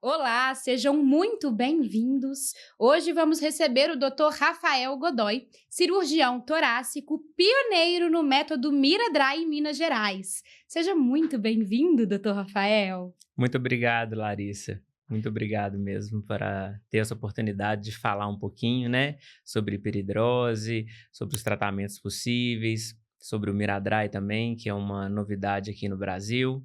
Olá, sejam muito bem-vindos. Hoje vamos receber o Dr. Rafael Godoy, cirurgião torácico, pioneiro no método Miradry em Minas Gerais. Seja muito bem-vindo, Dr. Rafael. Muito obrigado, Larissa. Muito obrigado mesmo para ter essa oportunidade de falar um pouquinho, né, sobre hiperidrose, sobre os tratamentos possíveis, sobre o Miradry também, que é uma novidade aqui no Brasil,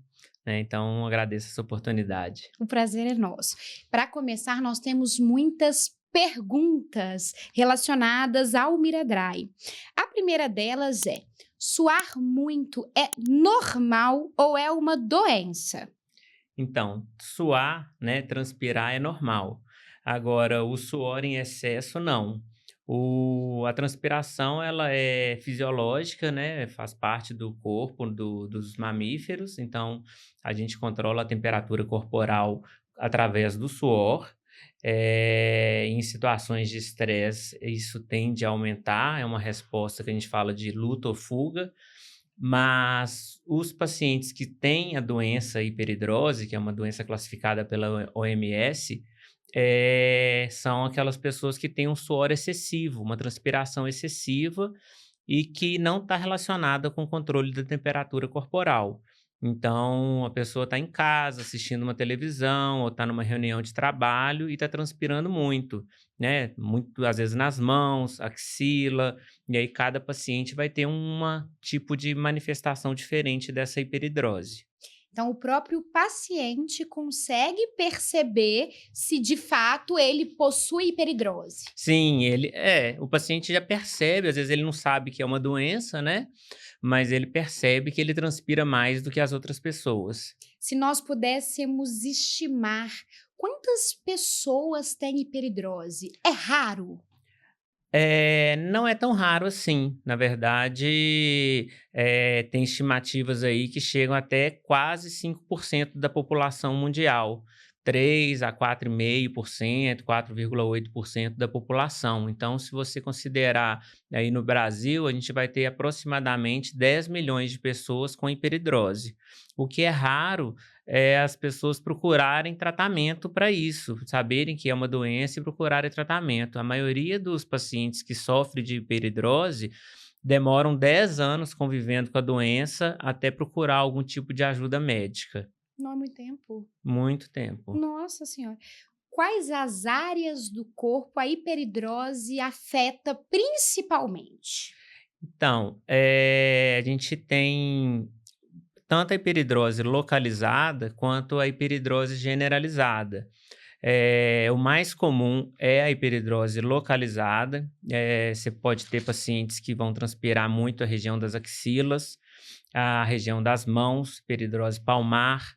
né? Então, agradeço essa oportunidade. O prazer é nosso. Para começar, nós temos muitas perguntas relacionadas ao Miradry. A primeira delas é: suar muito é normal ou é uma doença? Então, suar, né, transpirar é normal. Agora, o suor em excesso, não. A transpiração, ela é fisiológica, né, faz parte do corpo dos mamíferos, então a gente controla a temperatura corporal através do suor. Em situações de estresse, isso tende a aumentar, é uma resposta que a gente fala de luta ou fuga. Mas os pacientes que têm a doença hiperidrose, que é uma doença classificada pela OMS, são aquelas pessoas que têm um suor excessivo, uma transpiração excessiva e que não está relacionada com o controle da temperatura corporal. Então, a pessoa está em casa assistindo uma televisão ou está numa reunião de trabalho e está transpirando muito, né? Muito, às vezes nas mãos, axila, e aí cada paciente vai ter um tipo de manifestação diferente dessa hiperidrose. Então, o próprio paciente consegue perceber se de fato ele possui hiperidrose. Sim, o paciente já percebe, às vezes ele não sabe que é uma doença, né? Mas ele percebe que ele transpira mais do que as outras pessoas. Se nós pudéssemos estimar quantas pessoas têm hiperidrose, é raro? Não é tão raro assim. Na verdade, tem estimativas aí que chegam até quase 5% da população mundial, 3 a 4,5%, 4,8% da população. Então, se você considerar aí no Brasil, a gente vai ter aproximadamente 10 milhões de pessoas com hiperidrose. O que é raro é as pessoas procurarem tratamento para isso, saberem que é uma doença e procurarem tratamento. A maioria dos pacientes que sofrem de hiperidrose demoram 10 anos convivendo com a doença até procurar algum tipo de ajuda médica. Não é muito tempo. Muito tempo. Nossa senhora. Quais as áreas do corpo a hiperidrose afeta principalmente? Então, a gente tem tanto a hiperidrose localizada quanto a hiperidrose generalizada. O mais comum é a hiperidrose localizada. Você pode ter pacientes que vão transpirar muito a região das axilas, a região das mãos, hiperidrose palmar,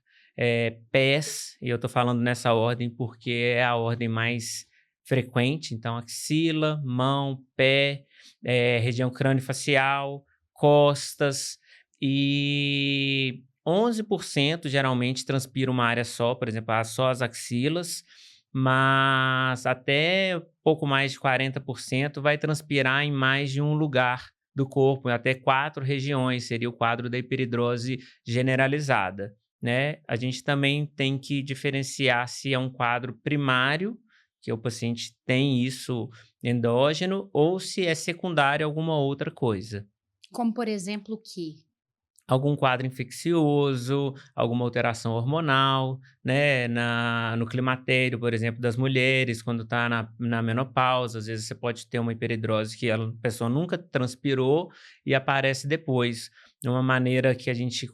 pés, e eu estou falando nessa ordem porque é a ordem mais frequente, então axila, mão, pé, região crâniofacial, costas, e 11% geralmente transpira uma área só, por exemplo, só as axilas, mas até pouco mais de 40% vai transpirar em mais de um lugar do corpo, até 4 regiões, seria o quadro da hiperidrose generalizada, né. A gente também tem que diferenciar se é um quadro primário, que o paciente tem isso endógeno, ou se é secundário a alguma outra coisa. Como, por exemplo, o que? Algum quadro infeccioso, alguma alteração hormonal, né, no climatério, por exemplo, das mulheres, quando está na menopausa, às vezes você pode ter uma hiperidrose que a pessoa nunca transpirou e aparece depois. Uma maneira que a gente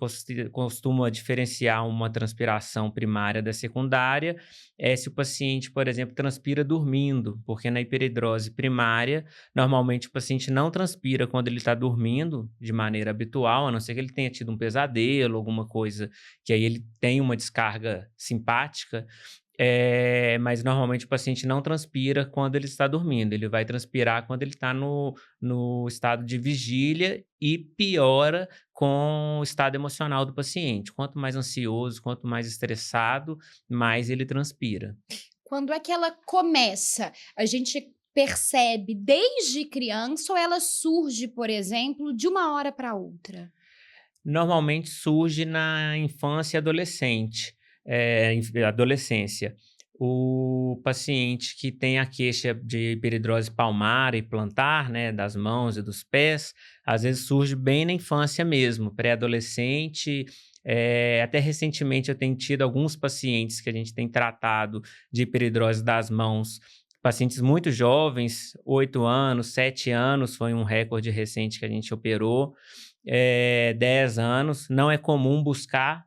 costuma diferenciar uma transpiração primária da secundária é se o paciente, por exemplo, transpira dormindo, porque na hiperidrose primária normalmente o paciente não transpira quando ele está dormindo de maneira habitual, a não ser que ele tenha tido um pesadelo, alguma coisa que aí ele tem uma descarga simpática, mas normalmente o paciente não transpira quando ele está dormindo, ele vai transpirar quando ele está no estado de vigília e piora com o estado emocional do paciente. Quanto mais ansioso, quanto mais estressado, mais ele transpira. Quando é que ela começa? A gente percebe desde criança ou ela surge, por exemplo, de uma hora para outra? Normalmente surge na infância e adolescente, adolescência. O paciente que tem a queixa de hiperidrose palmar e plantar, né, das mãos e dos pés, às vezes surge bem na infância mesmo, pré-adolescente. Até recentemente eu tenho tido alguns pacientes que a gente tem tratado de hiperidrose das mãos, pacientes muito jovens, 8 anos, 7 anos, foi um recorde recente que a gente operou, 10 anos. Não é comum buscar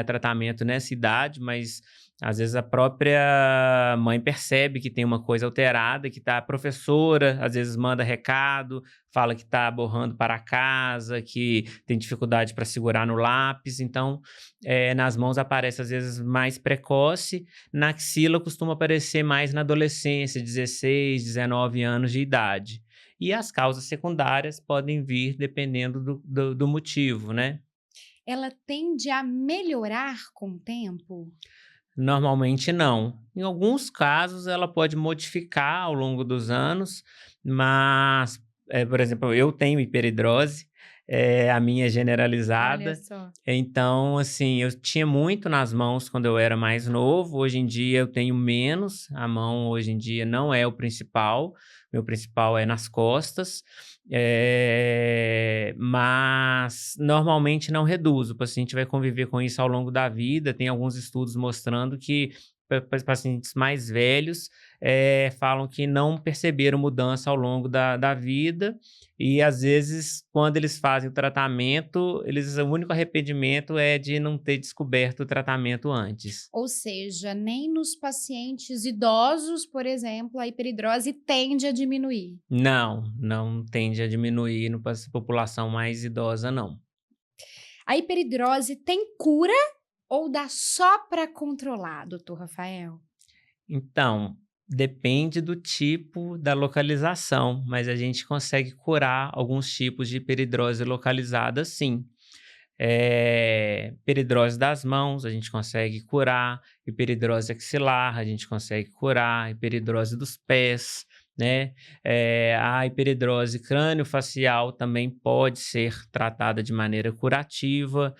tratamento nessa idade, mas às vezes a própria mãe percebe que tem uma coisa alterada, que tá a professora, às vezes manda recado, fala que está borrando para casa, que tem dificuldade para segurar no lápis. Então, nas mãos aparece às vezes mais precoce, na axila costuma aparecer mais na adolescência, 16, 19 anos de idade. E as causas secundárias podem vir dependendo do motivo, né? Ela tende a melhorar com o tempo? Normalmente não. Em alguns casos, ela pode modificar ao longo dos anos, mas, por exemplo, eu tenho hiperidrose, a minha é Olha generalizada. só. Então, assim, eu tinha muito nas mãos quando eu era mais novo. Hoje em dia eu tenho menos. A mão hoje em dia não é o principal. Meu principal é nas costas. Mas normalmente não reduz. O paciente vai conviver com isso ao longo da vida. Tem alguns estudos mostrando que pacientes mais velhos falam que não perceberam mudança ao longo da vida, e às vezes, quando eles fazem o tratamento, o único arrependimento é de não ter descoberto o tratamento antes. Ou seja, nem nos pacientes idosos, por exemplo, a hiperidrose tende a diminuir. Não, não tende a diminuir na população mais idosa, não. A hiperidrose tem cura ou dá só para controlar, doutor Rafael? Então, depende do tipo da localização, mas a gente consegue curar alguns tipos de hiperidrose localizada, sim. Hiperidrose das mãos, a gente consegue curar. Hiperidrose axilar, a gente consegue curar. Hiperidrose dos pés, né? A hiperidrose crâniofacial também pode ser tratada de maneira curativa,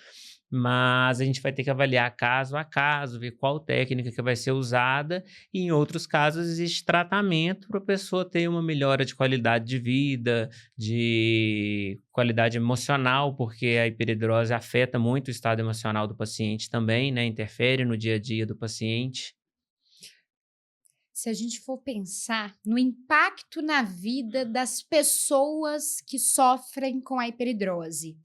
mas a gente vai ter que avaliar caso a caso, ver qual técnica que vai ser usada, e em outros casos existe tratamento para a pessoa ter uma melhora de qualidade de vida, de qualidade emocional, porque a hiperidrose afeta muito o estado emocional do paciente também, né? Interfere no dia a dia do paciente. Se a gente for pensar no impacto na vida das pessoas que sofrem com a hiperidrose,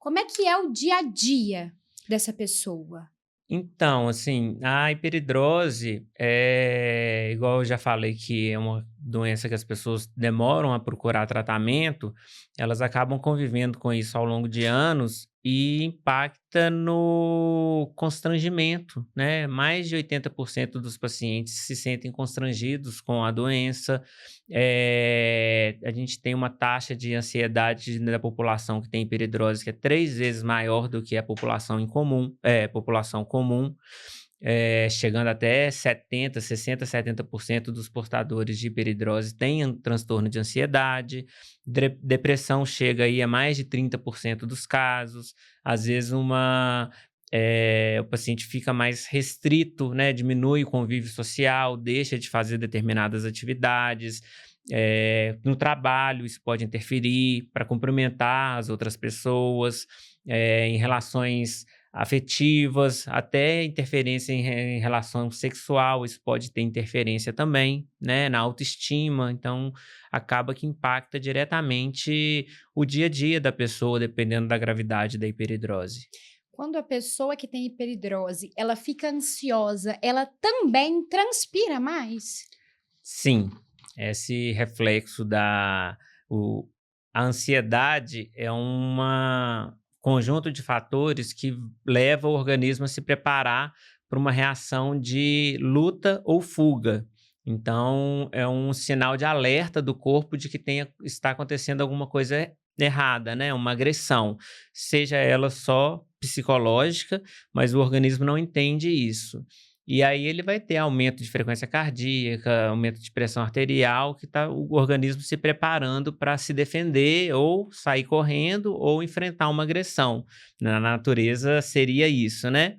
como é que é o dia a dia dessa pessoa? Então, assim, a hiperidrose é igual eu já falei, que é uma doença que as pessoas demoram a procurar tratamento. Elas acabam convivendo com isso ao longo de anos e impacta no constrangimento, né? Mais de 80% dos pacientes se sentem constrangidos com a doença. A gente tem uma taxa de ansiedade da população que tem hiperidrose que é 3 vezes maior do que a população comum, chegando até 70, 60, 70% dos portadores de hiperidrose têm transtorno de ansiedade. Depressão chega aí a mais de 30% dos casos. Às vezes o paciente fica mais restrito, né, diminui o convívio social, deixa de fazer determinadas atividades. No trabalho, isso pode interferir para cumprimentar as outras pessoas, em relações afetivas, até interferência em relação sexual, isso pode ter interferência também, né, na autoestima. Então, acaba que impacta diretamente o dia a dia da pessoa, dependendo da gravidade da hiperidrose. Quando a pessoa que tem hiperidrose, ela fica ansiosa, ela também transpira mais? Sim, esse reflexo a ansiedade é um conjunto de fatores que leva o organismo a se preparar para uma reação de luta ou fuga. Então, é um sinal de alerta do corpo de que está acontecendo alguma coisa errada, né? Uma agressão, seja ela só psicológica, mas o organismo não entende isso. E aí ele vai ter aumento de frequência cardíaca, aumento de pressão arterial, que está o organismo se preparando para se defender, ou sair correndo, ou enfrentar uma agressão. Na natureza seria isso, né?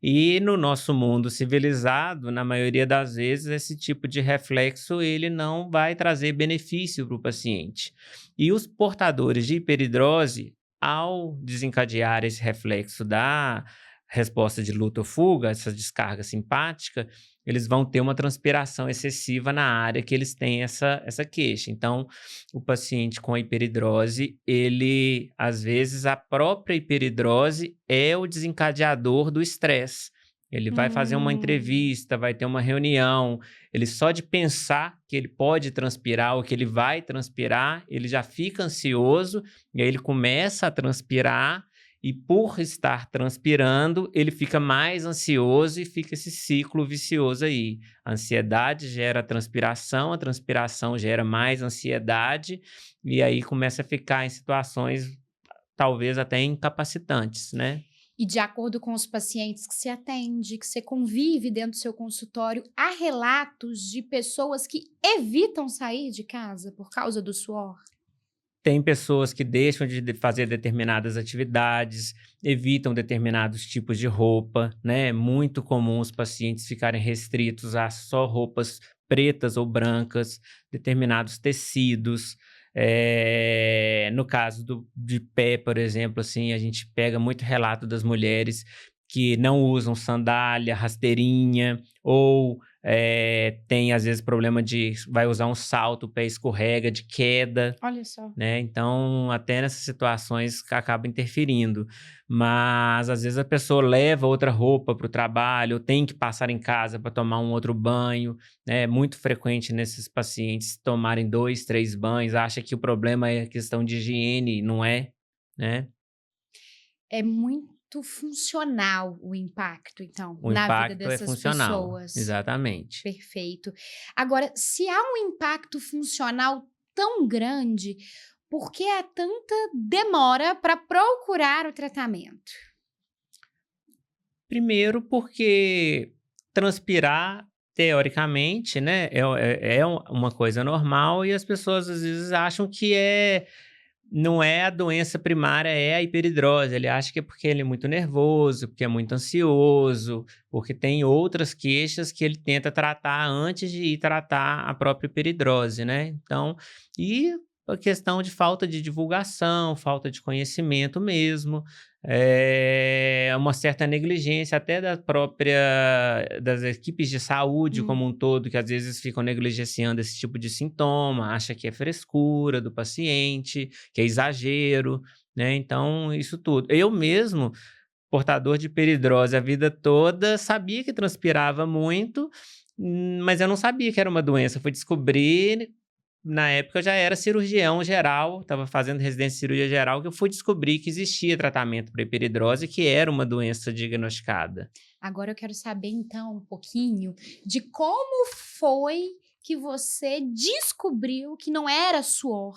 E no nosso mundo civilizado, na maioria das vezes, esse tipo de reflexo ele não vai trazer benefício para o paciente. E os portadores de hiperidrose, ao desencadear esse reflexo da resposta de luta ou fuga, essa descarga simpática, eles vão ter uma transpiração excessiva na área que eles têm essa queixa. Então, o paciente com hiperidrose, ele, às vezes, a própria hiperidrose é o desencadeador do estresse. Ele vai fazer uma Hum. entrevista, vai ter uma reunião, ele só de pensar que ele pode transpirar ou que ele vai transpirar, ele já fica ansioso, e aí ele começa a transpirar, e por estar transpirando, ele fica mais ansioso e fica esse ciclo vicioso aí. A ansiedade gera transpiração, a transpiração gera mais ansiedade, e aí começa a ficar em situações talvez até incapacitantes, né? E de acordo com os pacientes que você atende, que você convive dentro do seu consultório, há relatos de pessoas que evitam sair de casa por causa do suor? Tem pessoas que deixam de fazer determinadas atividades, evitam determinados tipos de roupa, né? É muito comum os pacientes ficarem restritos a só roupas pretas ou brancas, determinados tecidos. No caso de pé, por exemplo, assim, a gente pega muito relato das mulheres que não usam sandália, rasteirinha, ou tem às vezes problema de vai usar um salto, o pé escorrega, de queda, Olha só. né, então até nessas situações acaba interferindo. Mas às vezes a pessoa leva outra roupa para o trabalho, ou tem que passar em casa para tomar um outro banho, né, é muito frequente nesses pacientes tomarem 2, 3 banhos, acha que o problema é questão de higiene, não é, né. É muito funcional o impacto, então, O na vida impacto é dessas funcional, pessoas. exatamente. Perfeito. Agora, se há um impacto funcional tão grande, por que há tanta demora para procurar o tratamento? Primeiro porque transpirar, teoricamente, né, uma coisa normal e as pessoas às vezes acham que não é a doença primária, é a hiperidrose. Ele acha que é porque ele é muito nervoso, porque é muito ansioso, porque tem outras queixas que ele tenta tratar antes de ir tratar a própria hiperidrose, né. Então e a questão de falta de divulgação, falta de conhecimento mesmo, uma certa negligência até das equipes de saúde como Hum. um todo, que às vezes ficam negligenciando esse tipo de sintoma, acha que é frescura do paciente, que é exagero, né, então isso tudo. Eu mesmo, portador de hiperidrose a vida toda, sabia que transpirava muito, mas eu não sabia que era uma doença, fui descobrir na época eu já era cirurgião geral, estava fazendo residência de cirurgia geral, que eu fui descobrir que existia tratamento para hiperidrose, que era uma doença diagnosticada. Agora eu quero saber então um pouquinho de como foi que você descobriu que não era suor,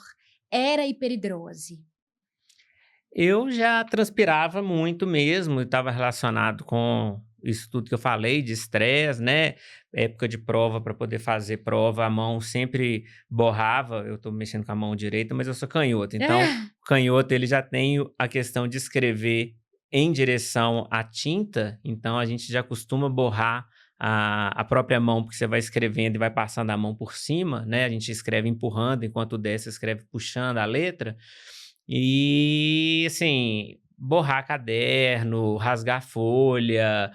era hiperidrose? Eu já transpirava muito mesmo, estava relacionado com isso tudo que eu falei, de estresse, né? Época de prova, para poder fazer prova, a mão sempre borrava. Eu estou mexendo com a mão direita, mas eu sou canhoto. Então, Ah, o canhoto ele já tem a questão de escrever em direção à tinta, então a gente já costuma borrar a própria mão, porque você vai escrevendo e vai passando a mão por cima, né? A gente escreve empurrando, enquanto o destro escreve puxando a letra. E, assim, borrar caderno, rasgar folha,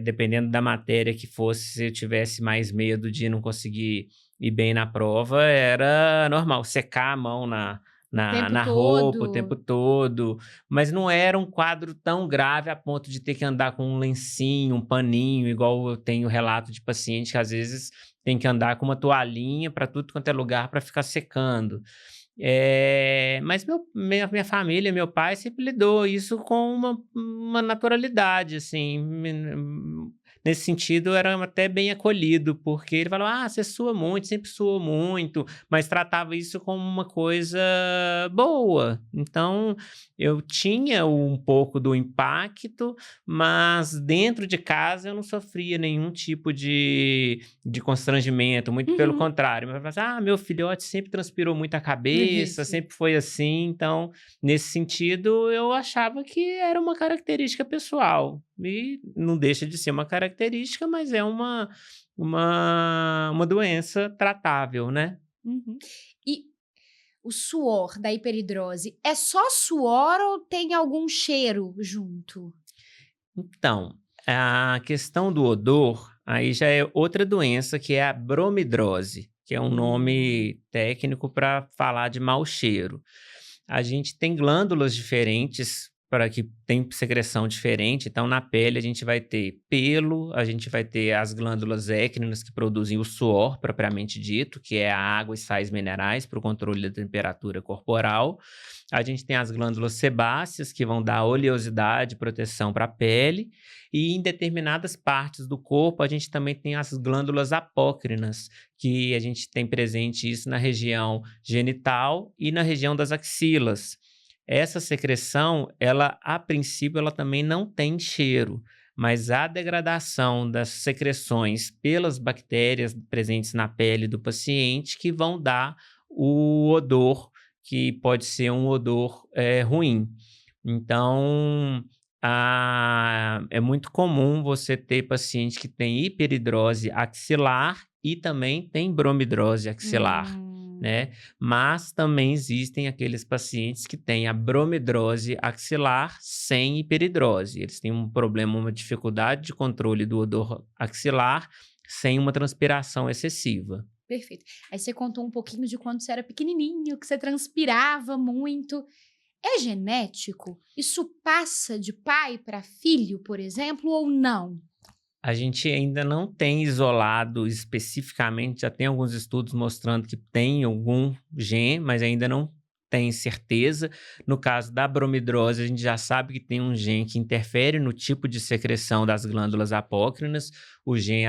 dependendo da matéria que fosse, se eu tivesse mais medo de não conseguir ir bem na prova, era normal, secar a mão o tempo na roupa o todo? tempo todo, mas não era um quadro tão grave a ponto de ter que andar com um lencinho, um paninho, igual eu tenho relato de paciente que às vezes tem que andar com uma toalhinha para tudo quanto é lugar para ficar secando. Mas minha família, meu pai sempre lidou isso com uma naturalidade, assim, nesse sentido, era até bem acolhido, porque ele falava: "Ah, você sua muito, sempre suou muito", mas tratava isso como uma coisa boa. Então, eu tinha um pouco do impacto, mas dentro de casa eu não sofria nenhum tipo de constrangimento, muito pelo Uhum. contrário. Meu pai falava: "Ah, meu filhote sempre transpirou muito a cabeça, Isso. sempre foi assim", então nesse sentido, eu achava que era uma característica pessoal, e não deixa de ser uma característica, mas é uma doença tratável, né. Uhum. E o suor da hiperidrose é só suor ou tem algum cheiro junto? Então, a questão do odor, aí já é outra doença que é a bromidrose, que é um Hum. nome técnico para falar de mau cheiro. A gente tem glândulas diferentes para que tem secreção diferente, então na pele a gente vai ter pelo, a gente vai ter as glândulas écrinas que produzem o suor propriamente dito, que é a água e sais minerais para o controle da temperatura corporal. A gente tem as glândulas sebáceas que vão dar oleosidade e proteção para a pele, e em determinadas partes do corpo a gente também tem as glândulas apócrinas, que a gente tem presente isso na região genital e na região das axilas. Essa secreção, ela a princípio, ela também não tem cheiro, mas a degradação das secreções pelas bactérias presentes na pele do paciente que vão dar o odor, que pode ser um odor, ruim. Então, é muito comum você ter paciente que tem hiperidrose axilar e também tem bromidrose axilar, Hum. né. Mas também existem aqueles pacientes que têm a bromidrose axilar sem hiperidrose. Eles têm um problema, uma dificuldade de controle do odor axilar sem uma transpiração excessiva. Perfeito. Aí você contou um pouquinho de quando você era pequenininho, que você transpirava muito. É genético? Isso passa de pai para filho, por exemplo, ou não? A gente ainda não tem isolado especificamente, já tem alguns estudos mostrando que tem algum gene, mas ainda não tem certeza. No caso da bromidrose, a gente já sabe que tem um gene que interfere no tipo de secreção das glândulas apócrinas, o gene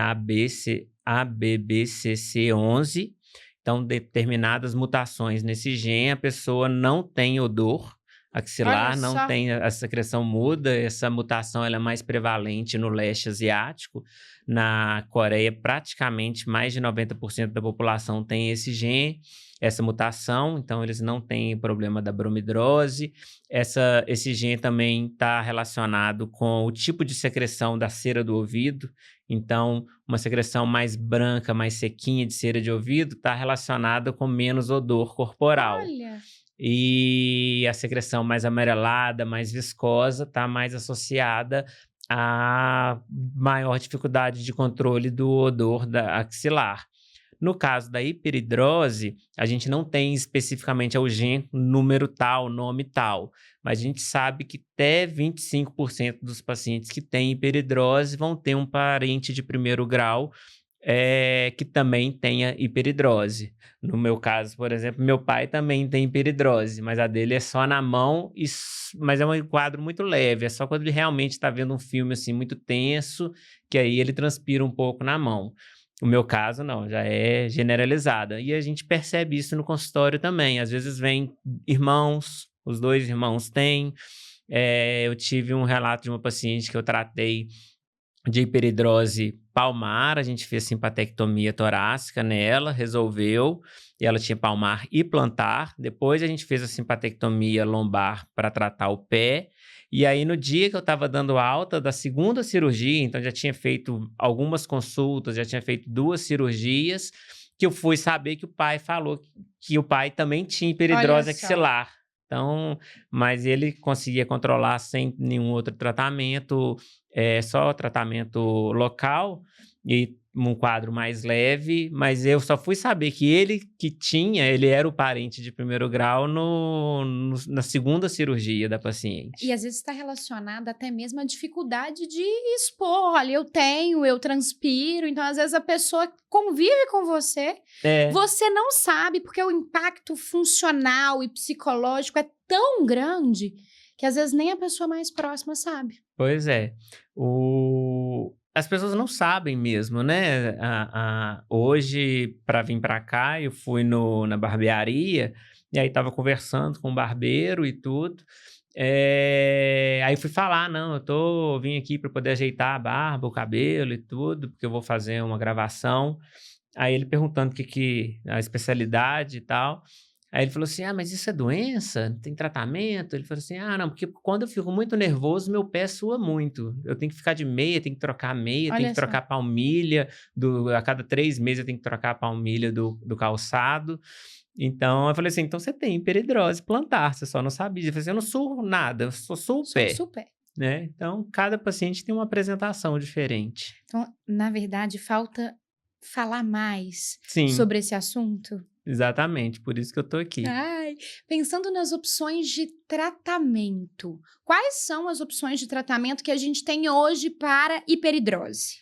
ABBCC11. Então, determinadas mutações nesse gene, a pessoa não tem odor Olha axilar, não só. tem a secreção muda, essa mutação ela é mais prevalente no leste asiático. Na Coreia, praticamente mais de 90% da população tem esse gene, essa mutação, então eles não têm problema da bromidrose. Esse gene também está relacionado com o tipo de secreção da cera do ouvido, então uma secreção mais branca, mais sequinha de cera de ouvido está relacionada com menos odor corporal. Olha. E a secreção mais amarelada, mais viscosa, está mais associada a maior dificuldade de controle do odor da axilar. No caso da hiperidrose, a gente não tem especificamente o gene número tal, nome tal, mas a gente sabe que até 25% dos pacientes que têm hiperidrose vão ter um parente de primeiro grau que também tenha hiperidrose. No meu caso, por exemplo, meu pai também tem hiperidrose, mas a dele é só na mão, mas é um quadro muito leve, é só quando ele realmente está vendo um filme assim muito tenso, que aí ele transpira um pouco na mão. O meu caso, não, já é generalizada. E a gente percebe isso no consultório também. Às vezes vem irmãos, os dois irmãos têm. Eu tive um relato de uma paciente que eu tratei de hiperidrose palmar, a gente fez simpatectomia torácica nela, resolveu, e ela tinha palmar e plantar. Depois a gente fez a simpatectomia lombar para tratar o pé. E aí, no dia que eu estava dando alta da segunda cirurgia, então já tinha feito algumas consultas, já tinha feito 2 cirurgias, que eu fui saber que o pai falou que o pai também tinha Olha hiperidrose só. axilar. Então, mas ele conseguia controlar sem nenhum outro tratamento, só tratamento local e um quadro mais leve, mas eu só fui saber que ele era o parente de primeiro grau na segunda cirurgia da E paciente. às vezes está relacionada até mesmo à dificuldade de expor. Olha, eu tenho, eu transpiro. Então, às vezes, a pessoa convive com você, É. você não sabe, porque o impacto funcional e psicológico é tão grande que às vezes nem a pessoa mais próxima sabe. Pois é. as pessoas não sabem mesmo, né? Hoje, para vir para cá, eu fui na barbearia e aí estava conversando com o barbeiro e tudo. Aí fui falar, não, vim aqui para poder ajeitar a barba, o cabelo e tudo, porque eu vou fazer uma gravação. Aí ele perguntando a especialidade e tal. Aí ele falou assim: "Ah, mas isso é doença? Tem tratamento?" Ele falou assim: "Ah, não, porque quando eu fico muito nervoso, meu pé sua muito. Eu tenho que ficar de meia, tenho que trocar a meia, tenho que Olha só. trocar a palmilha a cada 3 meses eu tenho que trocar a palmilha do calçado." Então eu falei assim: "Então você tem hiperidrose plantar, você só não sabia." Eu falei assim: "Eu não suo nada, eu só suo o Só pé", super. né. Então cada paciente tem uma apresentação diferente. Então, na verdade, falta falar mais Sim, sobre esse assunto? exatamente, por isso que eu tô aqui. Ai, pensando nas opções de tratamento, quais são as opções de tratamento que a gente tem hoje para hiperidrose?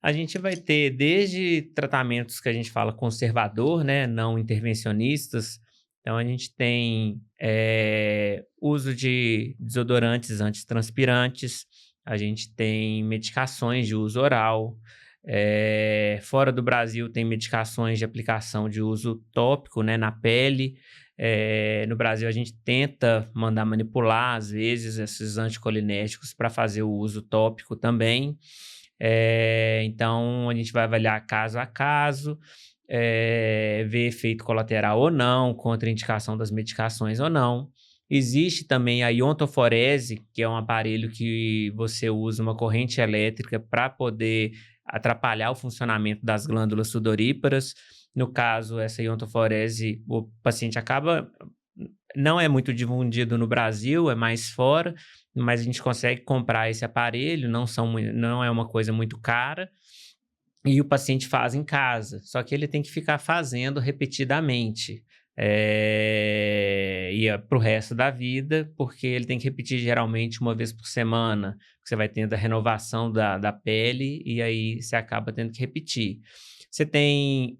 A gente vai ter desde tratamentos que a gente fala conservador, né, não intervencionistas. Então a gente tem, uso de desodorantes antitranspirantes, a gente tem medicações de uso oral, fora do Brasil tem medicações de aplicação de uso tópico, né, na pele. No Brasil a gente tenta mandar manipular, às vezes, esses anticolinérgicos para fazer o uso tópico também. Então a gente vai avaliar caso a caso, ver efeito colateral ou não, contraindicação das medicações ou não. Existe também a iontoforese, que é um aparelho que você usa uma corrente elétrica para poder atrapalhar o funcionamento das glândulas sudoríparas. No caso, essa iontoforese, o paciente acaba não é muito difundido no Brasil, é mais fora, mas a gente consegue comprar esse aparelho, não é uma coisa muito cara, e o paciente faz em casa, só que ele tem que ficar fazendo repetidamente, para o resto da vida, porque ele tem que repetir geralmente uma vez por semana, você vai tendo a renovação da pele e aí você acaba tendo que repetir. Você tem,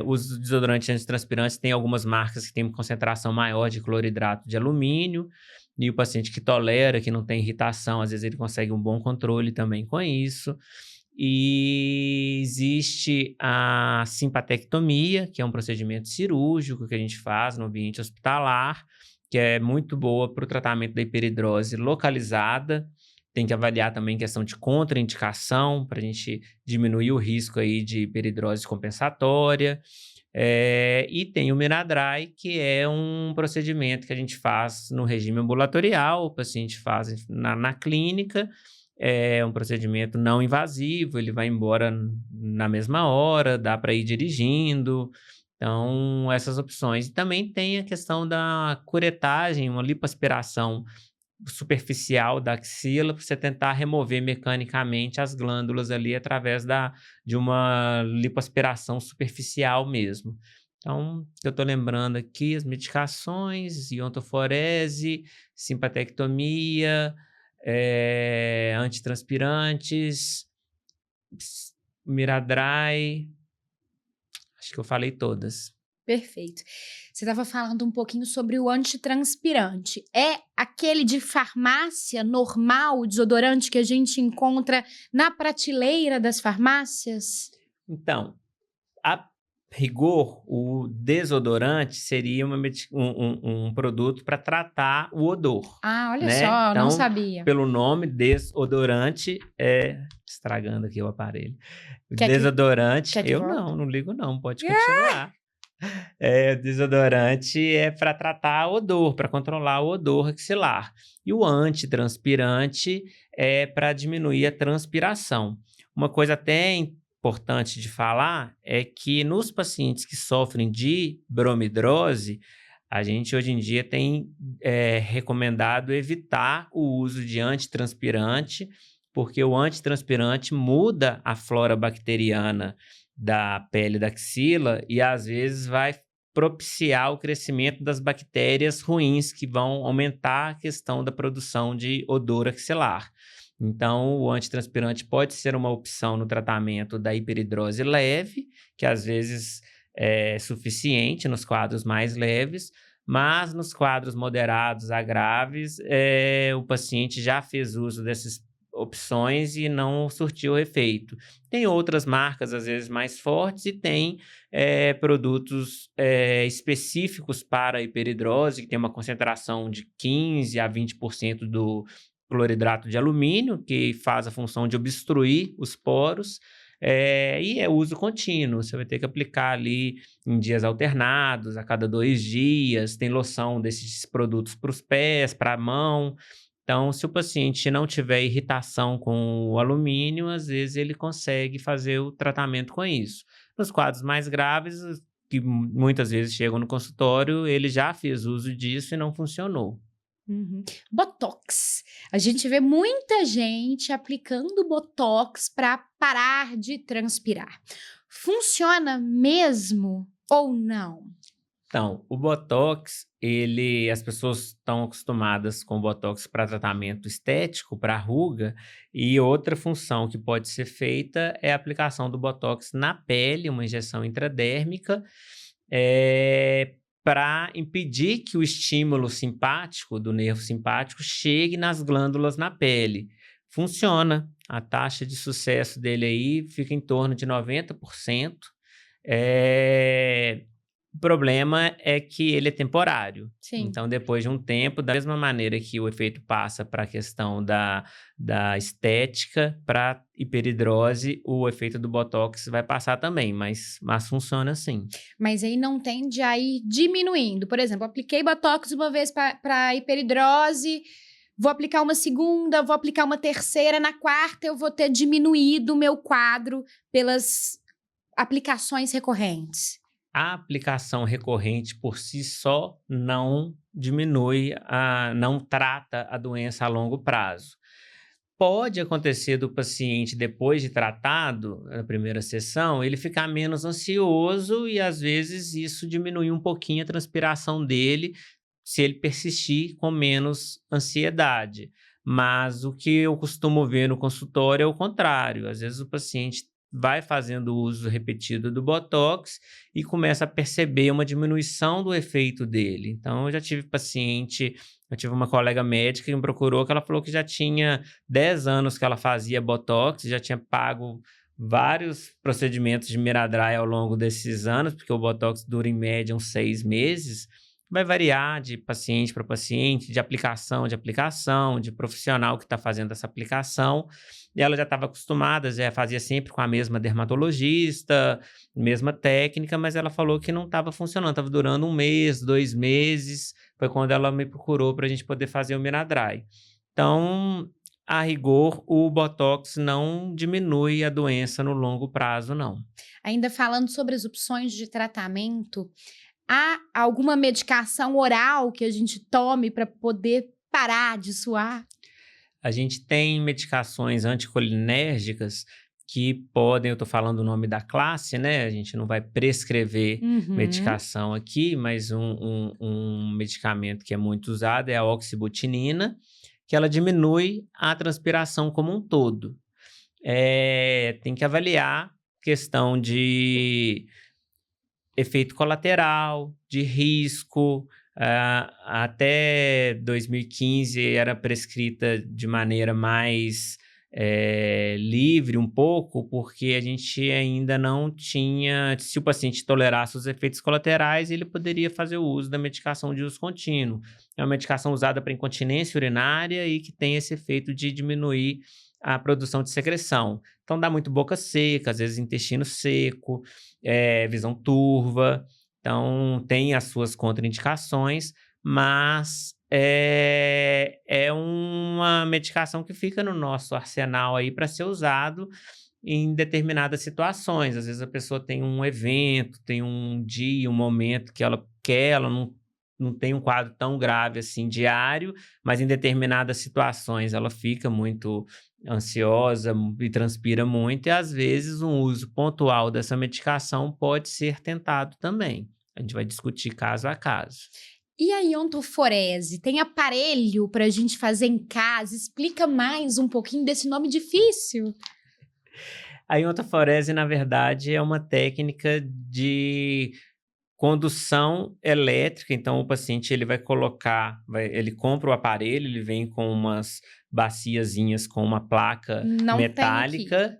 os desodorantes antitranspirantes, tem algumas marcas que têm uma concentração maior de cloridrato de alumínio, e o paciente que tolera, que não tem irritação, às vezes ele consegue um bom controle também com isso. E existe a simpatectomia, que é um procedimento cirúrgico que a gente faz no ambiente hospitalar, que é muito boa para o tratamento da hiperidrose localizada. Tem que avaliar também questão de contraindicação, para a gente diminuir o risco aí de hiperidrose compensatória. E tem o Miradry, que é um procedimento que a gente faz no regime ambulatorial, o paciente faz na clínica, é um procedimento não invasivo, ele vai embora na mesma hora, dá para ir dirigindo. Então, essas opções. E também tem a questão da curetagem, uma lipoaspiração superficial da axila, para você tentar remover mecanicamente as glândulas ali através de uma lipoaspiração superficial mesmo. Então, eu estou lembrando aqui as medicações, iontoforese, simpatectomia, antitranspirantes, Miradry, acho que eu falei todas. Perfeito. Você estava falando um pouquinho sobre o antitranspirante. É aquele de farmácia normal, o desodorante que a gente encontra na prateleira das farmácias? Então, a rigor, o desodorante seria um produto para tratar o odor, Ah, olha né. só, não Então, sabia. pelo nome desodorante, estragando aqui o aparelho. O Quer que desodorante quer que eu volte? não ligo não, pode continuar. Desodorante é para tratar odor, para controlar o odor axilar. E o antitranspirante é para diminuir a transpiração. Uma coisa até importante de falar é que nos pacientes que sofrem de bromidrose, a gente hoje em dia tem recomendado evitar o uso de antitranspirante, porque o antitranspirante muda a flora bacteriana da pele da axila e às vezes vai propiciar o crescimento das bactérias ruins que vão aumentar a questão da produção de odor axilar. Então, o antitranspirante pode ser uma opção no tratamento da hiperidrose leve, que às vezes é suficiente nos quadros mais leves, mas nos quadros moderados a graves, o paciente já fez uso desses opções e não surtiu efeito. Tem outras marcas, às vezes, mais fortes e tem produtos específicos para a hiperidrose, que tem uma concentração de 15 a 20% do cloridrato de alumínio, que faz a função de obstruir os poros, e é uso contínuo. Você vai ter que aplicar ali em dias alternados, a cada 2 dias. Tem loção desses produtos para os pés, para a mão. Então, se o paciente não tiver irritação com o alumínio, às vezes ele consegue fazer o tratamento com isso. Nos quadros mais graves, que muitas vezes chegam no consultório, ele já fez uso disso e não funcionou. Uhum. Botox. A gente vê muita gente aplicando Botox para parar de transpirar. Funciona mesmo ou não? Então, o Botox, as pessoas estão acostumadas com o Botox para tratamento estético, para ruga, e outra função que pode ser feita é a aplicação do Botox na pele, uma injeção intradérmica, para impedir que o estímulo simpático, do nervo simpático, chegue nas glândulas na pele. Funciona. A taxa de sucesso dele aí fica em torno de 90%. O problema é que ele é temporário. Sim. Então, depois de um tempo, da mesma maneira que o efeito passa para a questão da estética, para hiperidrose, o efeito do Botox vai passar também, mas funciona assim. Mas aí não tende a ir diminuindo. Por exemplo, apliquei Botox uma vez para hiperidrose, vou aplicar uma segunda, vou aplicar uma terceira, na quarta eu vou ter diminuído o meu quadro pelas aplicações recorrentes. A aplicação recorrente por si só não diminui, não trata a doença a longo prazo. Pode acontecer do paciente, depois de tratado, na primeira sessão, ele ficar menos ansioso e, às vezes, isso diminui um pouquinho a transpiração dele, se ele persistir com menos ansiedade. Mas o que eu costumo ver no consultório é o contrário. Às vezes o paciente vai fazendo uso repetido do Botox e começa a perceber uma diminuição do efeito dele. Então, eu tive uma colega médica que me procurou, que ela falou que já tinha 10 anos que ela fazia Botox, já tinha pago vários procedimentos de Miradry ao longo desses anos, porque o Botox dura em média uns 6 meses. Vai variar de paciente para paciente, de aplicação, de profissional que está fazendo essa aplicação. E ela já estava acostumada, já fazia sempre com a mesma dermatologista, mesma técnica, mas ela falou que não estava funcionando, estava durando 1 mês, 2 meses. Foi quando ela me procurou para a gente poder fazer o Miradry. Então, a rigor, o Botox não diminui a doença no longo prazo, não. Ainda falando sobre as opções de tratamento, há alguma medicação oral que a gente tome para poder parar de suar? A gente tem medicações anticolinérgicas que podem, eu estou falando o nome da classe, né? A gente não vai prescrever medicação aqui, mas um medicamento que é muito usado é a oxibutinina, que ela diminui a transpiração como um todo. Tem que avaliar questão de efeito colateral, de risco. Até 2015 era prescrita de maneira mais livre um pouco, porque a gente ainda não tinha, se o paciente tolerasse os efeitos colaterais, ele poderia fazer o uso da medicação de uso contínuo. É uma medicação usada para incontinência urinária e que tem esse efeito de diminuir a produção de secreção. Então dá muito boca seca, às vezes intestino seco, visão turva. Então, tem as suas contraindicações, mas é uma medicação que fica no nosso arsenal aí para ser usado em determinadas situações. Às vezes a pessoa tem um evento, tem um dia, um momento que ela quer, ela não tem um quadro tão grave assim diário, mas em determinadas situações ela fica muito ansiosa e transpira muito, e às vezes um uso pontual dessa medicação pode ser tentado também. A gente vai discutir caso a caso. E a iontoforese? Tem aparelho para a gente fazer em casa? Explica mais um pouquinho desse nome difícil. A iontoforese, na verdade, é uma técnica de condução elétrica. Então, o paciente ele vai colocar, ele compra o aparelho, ele vem com umas baciazinhas com uma placa Não tem aqui. metálica,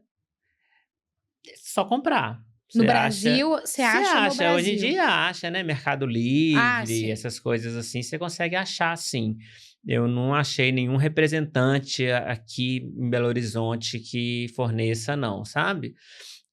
só comprar. No Você acha, Brasil, você acha no hoje em Brasil? dia acha, né? Mercado Ah, Livre, sim. essas coisas assim, você consegue achar sim. Eu não achei nenhum representante aqui em Belo Horizonte que forneça, não, sabe?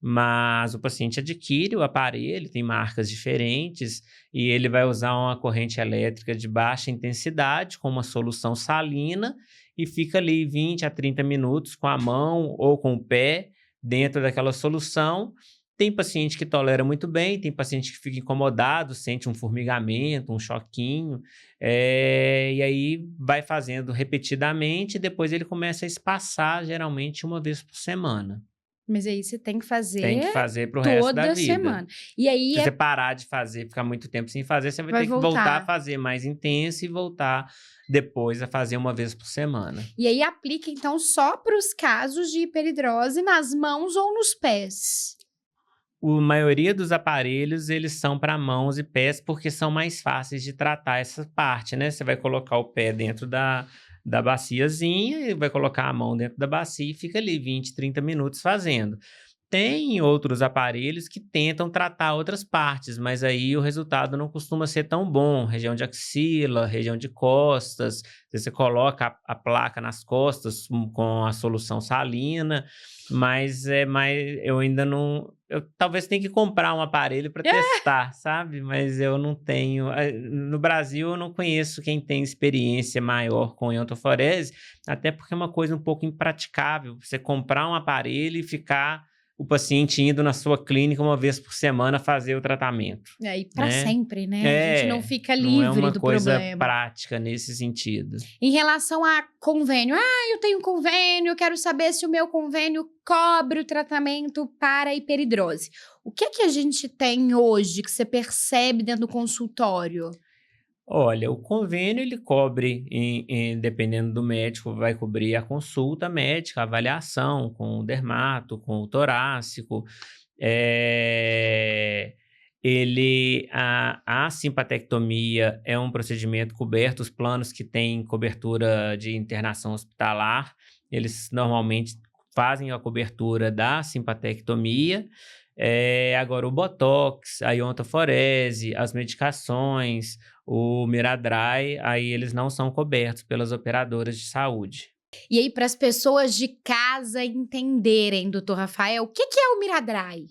Mas o paciente adquire o aparelho, tem marcas diferentes, e ele vai usar uma corrente elétrica de baixa intensidade com uma solução salina e fica ali 20 a 30 minutos com a mão ou com o pé dentro daquela solução. Tem paciente que tolera muito bem, tem paciente que fica incomodado, sente um formigamento, um choquinho, e aí vai fazendo repetidamente e depois ele começa a espaçar, geralmente uma vez por semana. Mas aí você tem que Tem fazer que fazer para o resto da toda vida. semana. E aí Se você parar de fazer, ficar muito tempo sem fazer, você vai vai ter que voltar a voltar. fazer mais intenso e voltar depois a fazer uma vez por semana. E aí aplica, então, só para os casos de hiperidrose nas mãos ou nos pés. A maioria dos aparelhos, eles são para mãos e pés, porque são mais fáceis de tratar essa parte, né? Você vai colocar o pé dentro da baciazinha e vai colocar a mão dentro da bacia e fica ali 20, 30 minutos fazendo. Tem outros aparelhos que tentam tratar outras partes, mas aí o resultado não costuma ser tão bom. Região de axila, região de costas, você coloca a placa nas costas com a solução salina, mas eu ainda não. Eu talvez tenha que comprar um aparelho para testar, sabe? Mas eu não tenho. No Brasil, eu não conheço quem tem experiência maior com iontoforese, até porque é uma coisa um pouco impraticável. Você comprar um aparelho e ficar o paciente indo na sua clínica uma vez por semana fazer o tratamento, E aí para né? sempre, né? A gente não fica Não é livre uma do coisa problema. prática nesse sentido. Em relação a convênio, eu tenho convênio, eu quero saber se o meu convênio cobre o tratamento para hiperidrose. O que é que a gente tem hoje que você percebe dentro do consultório? Olha, o convênio ele cobre, dependendo do médico, vai cobrir a consulta médica, a avaliação com o dermato, com o torácico. Eh, a simpatectomia é um procedimento coberto, os planos que têm cobertura de internação hospitalar, eles normalmente fazem a cobertura da simpatectomia. Agora, o botox, a iontoforese, as medicações, o Miradry, aí eles não são cobertos pelas operadoras de saúde. E aí, para as pessoas de casa entenderem, doutor Rafael, o que que é o Miradry?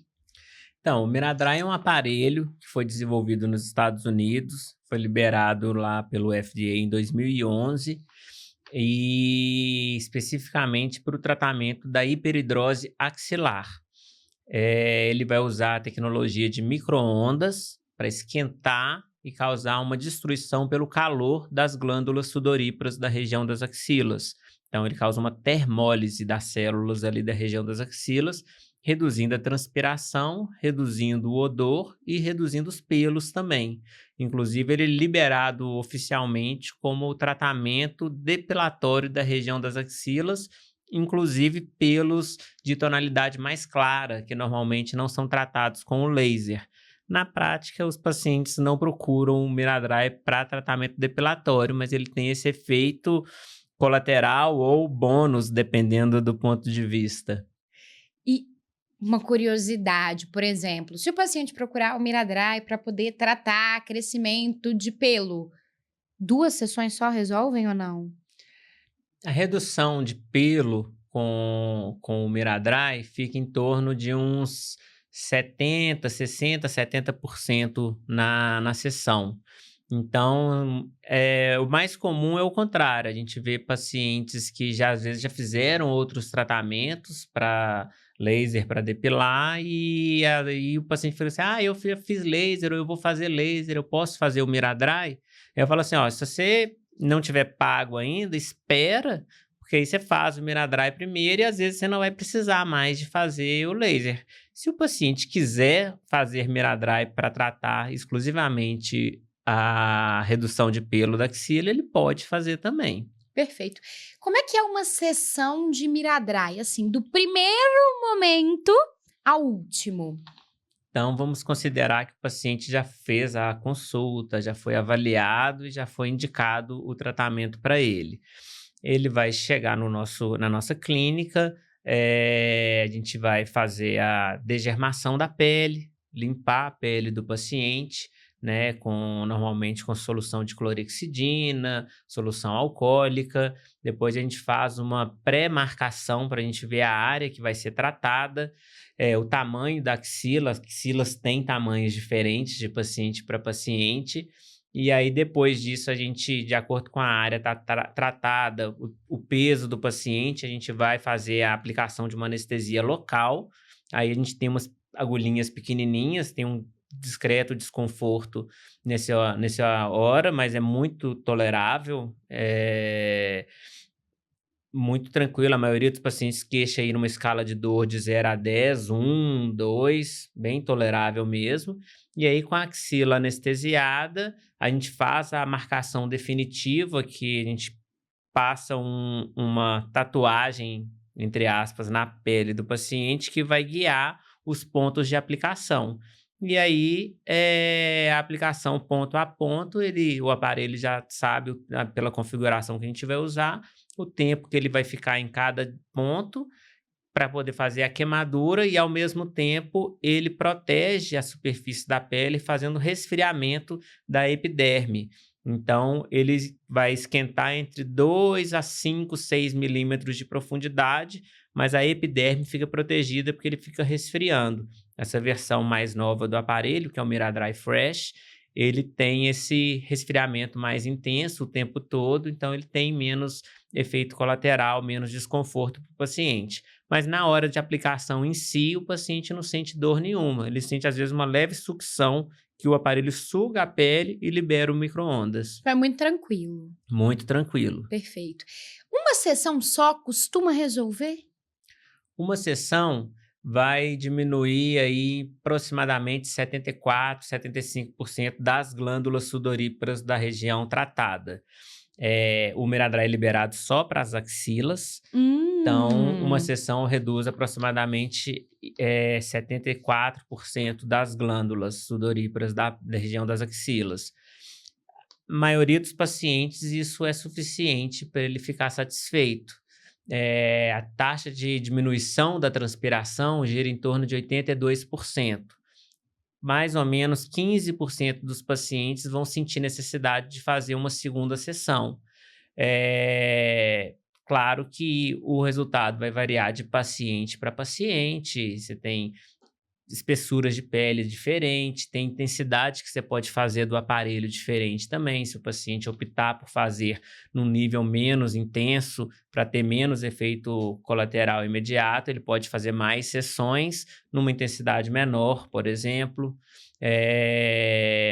Então, o Miradry é um aparelho que foi desenvolvido nos Estados Unidos, foi liberado lá pelo FDA em 2011 e especificamente para o tratamento da hiperidrose axilar. Ele vai usar a tecnologia de micro-ondas para esquentar e causar uma destruição pelo calor das glândulas sudoríparas da região das axilas. Então, ele causa uma termólise das células ali da região das axilas, reduzindo a transpiração, reduzindo o odor e reduzindo os pelos também. Inclusive, ele é liberado oficialmente como o tratamento depilatório da região das axilas, inclusive pelos de tonalidade mais clara, que normalmente não são tratados com o laser. Na prática, os pacientes não procuram o Miradry para tratamento depilatório, mas ele tem esse efeito colateral ou bônus, dependendo do ponto de vista. E uma curiosidade, por exemplo, se o paciente procurar o Miradry para poder tratar crescimento de pelo, 2 sessões só resolvem ou não? A redução de pelo com o Miradry fica em torno de uns 70, 60, 70% na sessão. Então, o mais comum é o contrário. A gente vê pacientes que já às vezes já fizeram outros tratamentos para laser para depilar e aí o paciente fala assim: "Ah, eu fiz laser ou eu vou fazer laser, eu posso fazer o Miradry?" Eu falo assim: "Ó, se você não tiver pago ainda, espera, porque aí você faz o Miradry primeiro e às vezes você não vai precisar mais de fazer o laser." Se o paciente quiser fazer Miradry para tratar exclusivamente a redução de pelo da axila, ele pode fazer também. Perfeito. Como é que é uma sessão de Miradry, assim, do primeiro momento ao último? Então, vamos considerar que o paciente já fez a consulta, já foi avaliado e já foi indicado o tratamento para ele. Ele vai chegar na nossa clínica, a gente vai fazer a degermação da pele, limpar a pele do paciente, né, normalmente com solução de clorexidina, solução alcoólica. Depois a gente faz uma pré-marcação para a gente ver a área que vai ser tratada, o tamanho da axila. As axilas têm tamanhos diferentes de paciente para paciente. E aí, depois disso, a gente, de acordo com a área tratada, o peso do paciente, a gente vai fazer a aplicação de uma anestesia local. Aí a gente tem umas agulhinhas pequenininhas, tem um discreto desconforto nessa hora, mas é muito tolerável, muito tranquilo. A maioria dos pacientes queixa aí numa escala de dor de 0 a 10, 2, bem tolerável mesmo. E aí, com a axila anestesiada, a gente faz a marcação definitiva, que a gente passa uma tatuagem, entre aspas, na pele do paciente, que vai guiar os pontos de aplicação. E aí, a aplicação ponto a ponto, o aparelho já sabe, pela configuração que a gente vai usar, o tempo que ele vai ficar em cada ponto para poder fazer a queimadura, e ao mesmo tempo ele protege a superfície da pele fazendo resfriamento da epiderme. Então ele vai esquentar entre 2 a 5, 6 milímetros de profundidade, mas a epiderme fica protegida porque ele fica resfriando. Essa versão mais nova do aparelho, que é o Miradry Fresh, ele tem esse resfriamento mais intenso o tempo todo, então ele tem menos efeito colateral, menos desconforto para o paciente. Mas na hora de aplicação em si, o paciente não sente dor nenhuma. Ele sente, às vezes, uma leve sucção, que o aparelho suga a pele e libera o micro-ondas. É muito tranquilo. Muito tranquilo. Perfeito. Uma sessão só costuma resolver? Uma sessão vai diminuir aí aproximadamente 74, 75% das glândulas sudoríparas da região tratada. O Miradry é liberado só para as axilas. Então, uma sessão reduz aproximadamente 74% das glândulas sudoríparas da região das axilas. A maioria dos pacientes, isso é suficiente para ele ficar satisfeito. A taxa de diminuição da transpiração gira em torno de 82%. Mais ou menos 15% dos pacientes vão sentir necessidade de fazer uma segunda sessão. Claro que o resultado vai variar de paciente para paciente. Você tem espessuras de pele diferentes, tem intensidade que você pode fazer do aparelho diferente também. Se o paciente optar por fazer num nível menos intenso, para ter menos efeito colateral imediato, ele pode fazer mais sessões numa intensidade menor, por exemplo.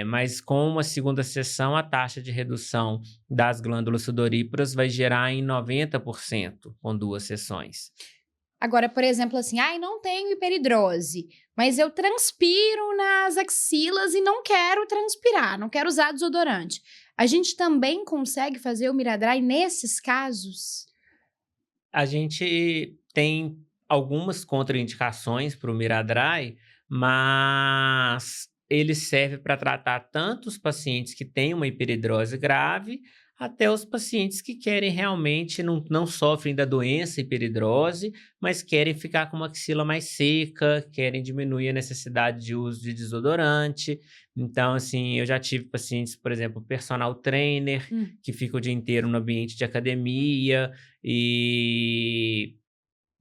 Mas com uma segunda sessão, a taxa de redução das glândulas sudoríparas vai gerar em 90% com 2 sessões. Agora, por exemplo, assim, não tenho hiperidrose, mas eu transpiro nas axilas e não quero transpirar, não quero usar desodorante. A gente também consegue fazer o Miradry nesses casos? A gente tem algumas contraindicações para o Miradry, mas ele serve para tratar tanto os pacientes que têm uma hiperidrose grave, até os pacientes que querem realmente, não sofrem da doença hiperidrose, mas querem ficar com uma axila mais seca, querem diminuir a necessidade de uso de desodorante. Então, assim, eu já tive pacientes, por exemplo, personal trainer, que fica o dia inteiro no ambiente de academia, e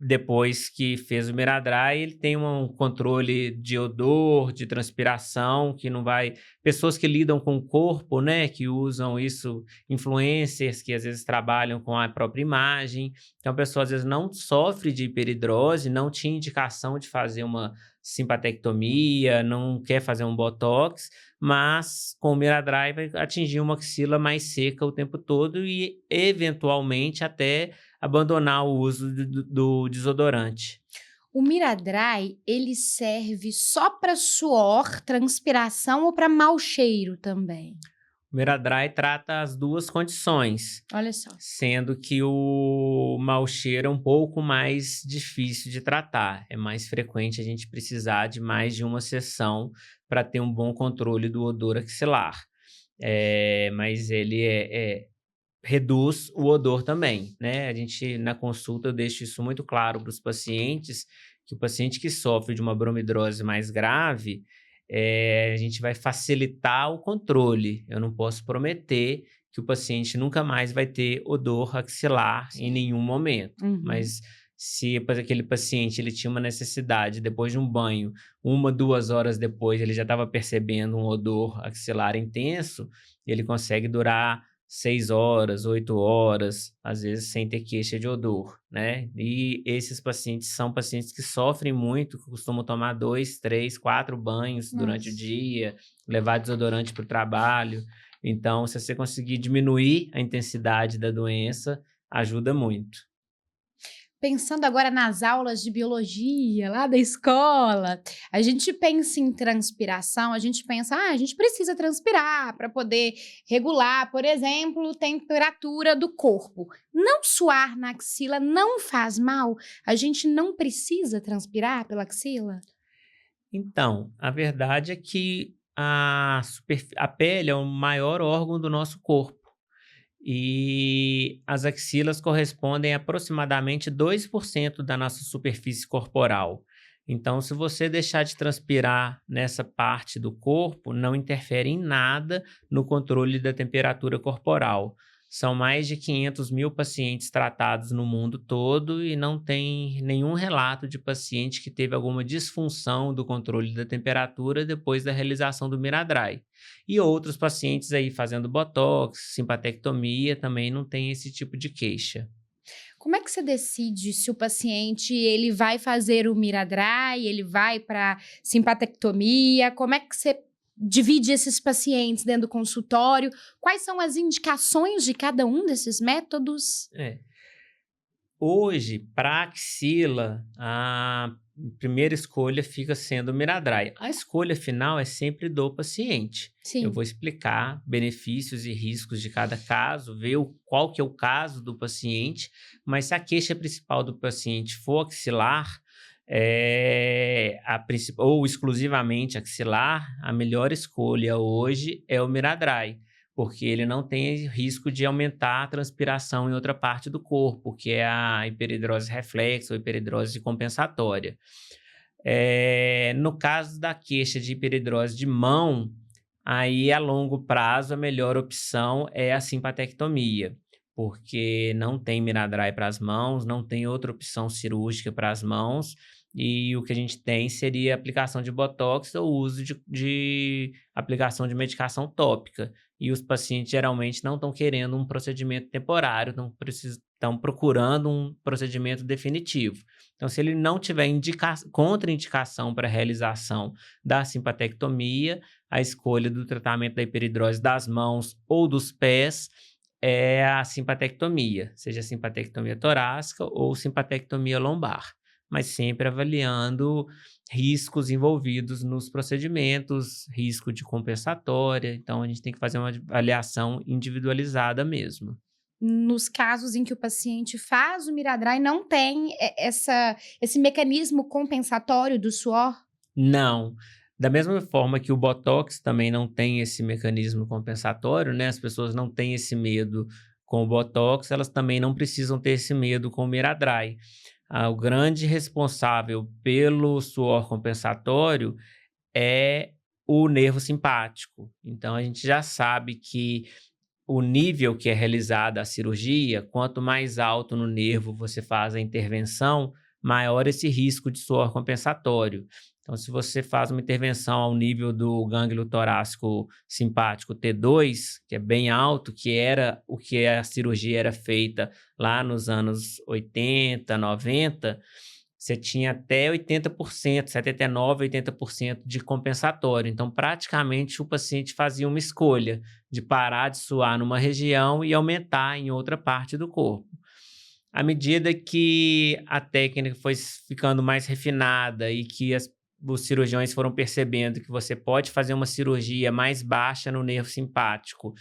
depois que fez o Miradry, ele tem um controle de odor, de transpiração, que não vai... Pessoas que lidam com o corpo, né, que usam isso, influencers que às vezes trabalham com a própria imagem. Então, a pessoa às vezes não sofre de hiperidrose, não tinha indicação de fazer uma simpatectomia, não quer fazer um botox, mas com o Miradry vai atingir uma axila mais seca o tempo todo e, eventualmente, até abandonar o uso do desodorante. O Miradry, ele serve só para suor, transpiração ou para mau cheiro também? O Miradry trata as duas condições, Olha só. sendo que o mau cheiro é um pouco mais difícil de tratar. É mais frequente a gente precisar de mais de uma sessão para ter um bom controle do odor axilar. Mas ele reduz o odor também, né? A gente, na consulta, eu deixo isso muito claro para os pacientes, que o paciente que sofre de uma bromidrose mais grave, a gente vai facilitar o controle. Eu não posso prometer que o paciente nunca mais vai ter odor axilar em nenhum momento, Uhum. mas se aquele paciente ele tinha uma necessidade, depois de um banho, 1, 2 horas depois, ele já estava percebendo um odor axilar intenso, ele consegue durar 6 horas, 8 horas, às vezes sem ter queixa de odor, né? E esses pacientes são pacientes que sofrem muito, que costumam tomar 2, 3, 4 banhos durante o Nossa. dia, levar desodorante para o trabalho. Então, se você conseguir diminuir a intensidade da doença, ajuda muito. Pensando agora nas aulas de biologia lá da escola, a gente pensa em transpiração, a gente pensa, a gente precisa transpirar para poder regular, por exemplo, temperatura do corpo. Não suar na axila não faz mal? A gente não precisa transpirar pela axila? Então, a verdade é que a pele é o maior órgão do nosso corpo. E as axilas correspondem a aproximadamente 2% da nossa superfície corporal. Então, se você deixar de transpirar nessa parte do corpo, não interfere em nada no controle da temperatura corporal. São mais de 500 mil pacientes tratados no mundo todo e não tem nenhum relato de paciente que teve alguma disfunção do controle da temperatura depois da realização do Miradry. E outros pacientes aí fazendo botox, simpatectomia, também não tem esse tipo de queixa. Como é que você decide se o paciente ele vai fazer o Miradry, ele vai para simpatectomia? Como é que você divide esses pacientes dentro do consultório? Quais são as indicações de cada um desses métodos? É. Hoje, para axila, a primeira escolha fica sendo o Miradry. A escolha final é sempre do paciente. Eu Sim. vou explicar benefícios e riscos de cada caso, ver qual que é o caso do paciente, mas se a queixa principal do paciente for axilar, ou exclusivamente axilar, a melhor escolha hoje é o Miradry, porque ele não tem risco de aumentar a transpiração em outra parte do corpo, que é a hiperidrose reflexa ou hiperidrose compensatória. No caso da queixa de hiperidrose de mão, aí a longo prazo a melhor opção é a simpatectomia, porque não tem Miradry para as mãos, não tem outra opção cirúrgica para as mãos, e o que a gente tem seria aplicação de botox ou uso de aplicação de medicação tópica. E os pacientes geralmente não estão querendo um procedimento temporário, estão procurando um procedimento definitivo. Então, se ele não tiver contraindicação para a realização da simpatectomia, a escolha do tratamento da hiperidrose das mãos ou dos pés é a simpatectomia, seja simpatectomia torácica ou simpatectomia lombar, mas sempre avaliando riscos envolvidos nos procedimentos, risco de compensatória, então a gente tem que fazer uma avaliação individualizada mesmo. Nos casos em que o paciente faz o Miradry, não tem esse mecanismo compensatório do suor? Não. Da mesma forma que o botox também não tem esse mecanismo compensatório, né, as pessoas não têm esse medo com o botox, elas também não precisam ter esse medo com o Miradry. O grande responsável pelo suor compensatório é o nervo simpático. Então a gente já sabe que o nível que é realizada a cirurgia, quanto mais alto no nervo você faz a intervenção, maior esse risco de suor compensatório. Então, se você faz uma intervenção ao nível do gânglio torácico simpático T2, que é bem alto, que era o que a cirurgia era feita lá nos anos 80, 90, você tinha até 80%, 79, 80% de compensatório. Então, praticamente, o paciente fazia uma escolha de parar de suar numa região e aumentar em outra parte do corpo. À medida que a técnica foi ficando mais refinada e que os cirurgiões foram percebendo que você pode fazer uma cirurgia mais baixa no nervo simpático,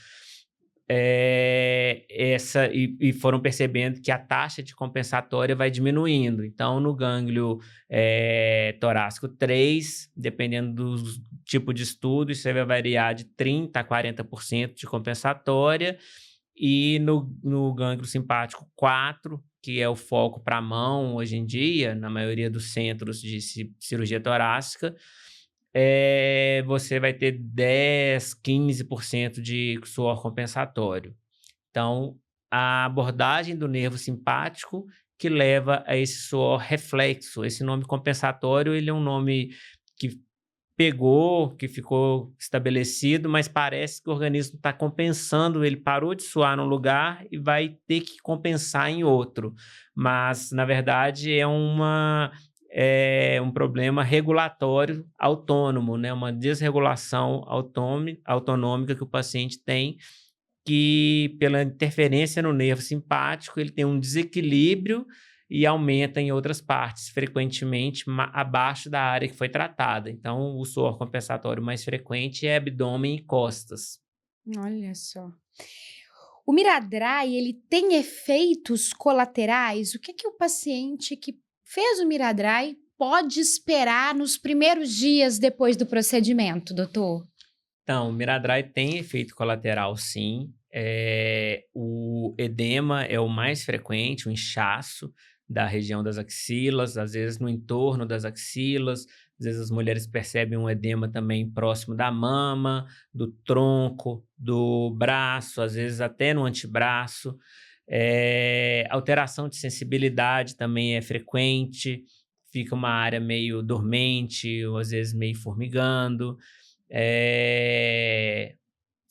e foram percebendo que a taxa de compensatória vai diminuindo. Então, no gânglio torácico 3, dependendo do tipo de estudo, isso aí vai variar de 30% a 40% de compensatória. E no gânglio simpático 4, que é o foco para a mão hoje em dia, na maioria dos centros de cirurgia torácica, você vai ter 10, 15% de suor compensatório. Então, a abordagem do nervo simpático que leva a esse suor reflexo. Esse nome compensatório, ele é um nome que que ficou estabelecido, mas parece que o organismo está compensando, ele parou de suar num lugar e vai ter que compensar em outro. Mas, na verdade, é um problema regulatório autônomo, né? Uma desregulação autonômica que o paciente tem, que pela interferência no nervo simpático, ele tem um desequilíbrio e aumenta em outras partes, frequentemente abaixo da área que foi tratada. Então, o suor compensatório mais frequente é abdômen e costas. Olha só. O Miradry, ele tem efeitos colaterais? O que que o paciente que fez o Miradry pode esperar nos primeiros dias depois do procedimento, doutor? Então, o Miradry tem efeito colateral, sim. O edema é o mais frequente, o inchaço da região das axilas, às vezes no entorno das axilas, às vezes as mulheres percebem um edema também próximo da mama, do tronco, do braço, às vezes até no antebraço. Alteração de sensibilidade também é frequente, fica uma área meio dormente, ou às vezes meio formigando.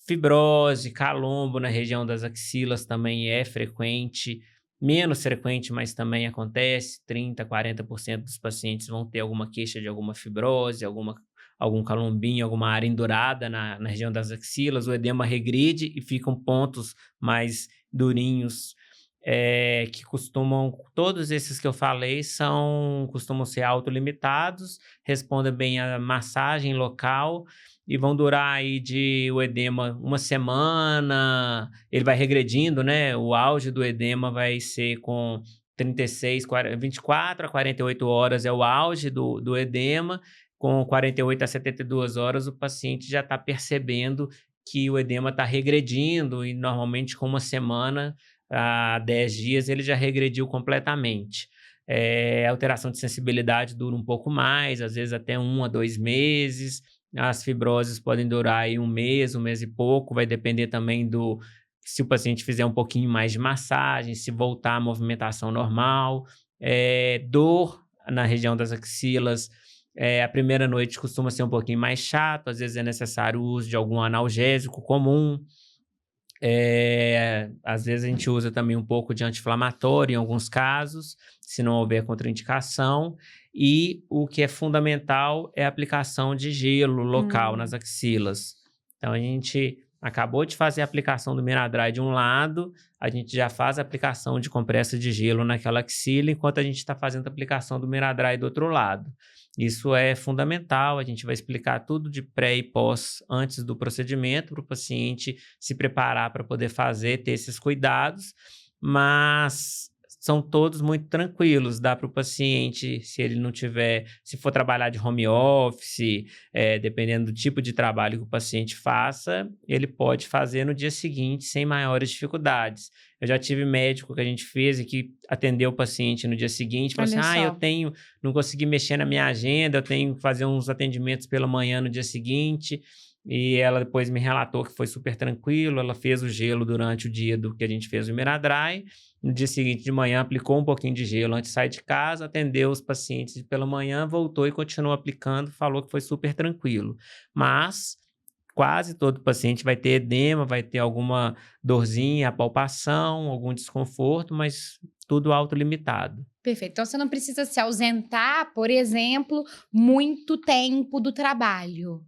Fibrose, calombo na região das axilas também é frequente, menos frequente, mas também acontece. 30%, 40% dos pacientes vão ter alguma queixa de alguma fibrose, algum calombinho, alguma área endurada na região das axilas. O edema regride e ficam pontos mais durinhos, que todos esses que eu falei costumam ser autolimitados, respondem bem à massagem local e vão durar aí o edema uma semana. Ele vai regredindo, né? O auge do edema vai ser com 24 a 48 horas é o auge do edema. Com 48 a 72 horas, o paciente já está percebendo que o edema está regredindo e normalmente com uma semana a 10 dias ele já regrediu completamente. Alteração de sensibilidade dura um pouco mais, às vezes até 1 a 2 meses. As fibroses podem durar aí um mês e pouco, vai depender também se o paciente fizer um pouquinho mais de massagem, se voltar à movimentação normal. Dor na região das axilas, a primeira noite costuma ser um pouquinho mais chato, às vezes é necessário o uso de algum analgésico comum. Às vezes a gente usa também um pouco de anti-inflamatório em alguns casos, se não houver contraindicação. E o que é fundamental é a aplicação de gelo local nas axilas. Então, a gente acabou de fazer a aplicação do Miradry de um lado, a gente já faz a aplicação de compressa de gelo naquela axila, enquanto a gente está fazendo a aplicação do Miradry do outro lado. Isso é fundamental, a gente vai explicar tudo de pré e pós antes do procedimento, para o paciente se preparar para poder ter esses cuidados, mas são todos muito tranquilos, dá para o paciente, se for trabalhar de home office, dependendo do tipo de trabalho que o paciente faça, ele pode fazer no dia seguinte sem maiores dificuldades. Eu já tive médico que a gente fez e que atendeu o paciente no dia seguinte, falou assim, não consegui mexer na minha agenda, eu tenho que fazer uns atendimentos pela manhã no dia seguinte, e ela depois me relatou que foi super tranquilo, ela fez o gelo durante o dia do que a gente fez o Miradry, no dia seguinte de manhã aplicou um pouquinho de gelo antes de sair de casa, atendeu os pacientes pela manhã, voltou e continuou aplicando, falou que foi super tranquilo. Mas quase todo paciente vai ter edema, vai ter alguma dorzinha, palpação, algum desconforto, mas tudo autolimitado. Perfeito. Então, você não precisa se ausentar, por exemplo, muito tempo do trabalho.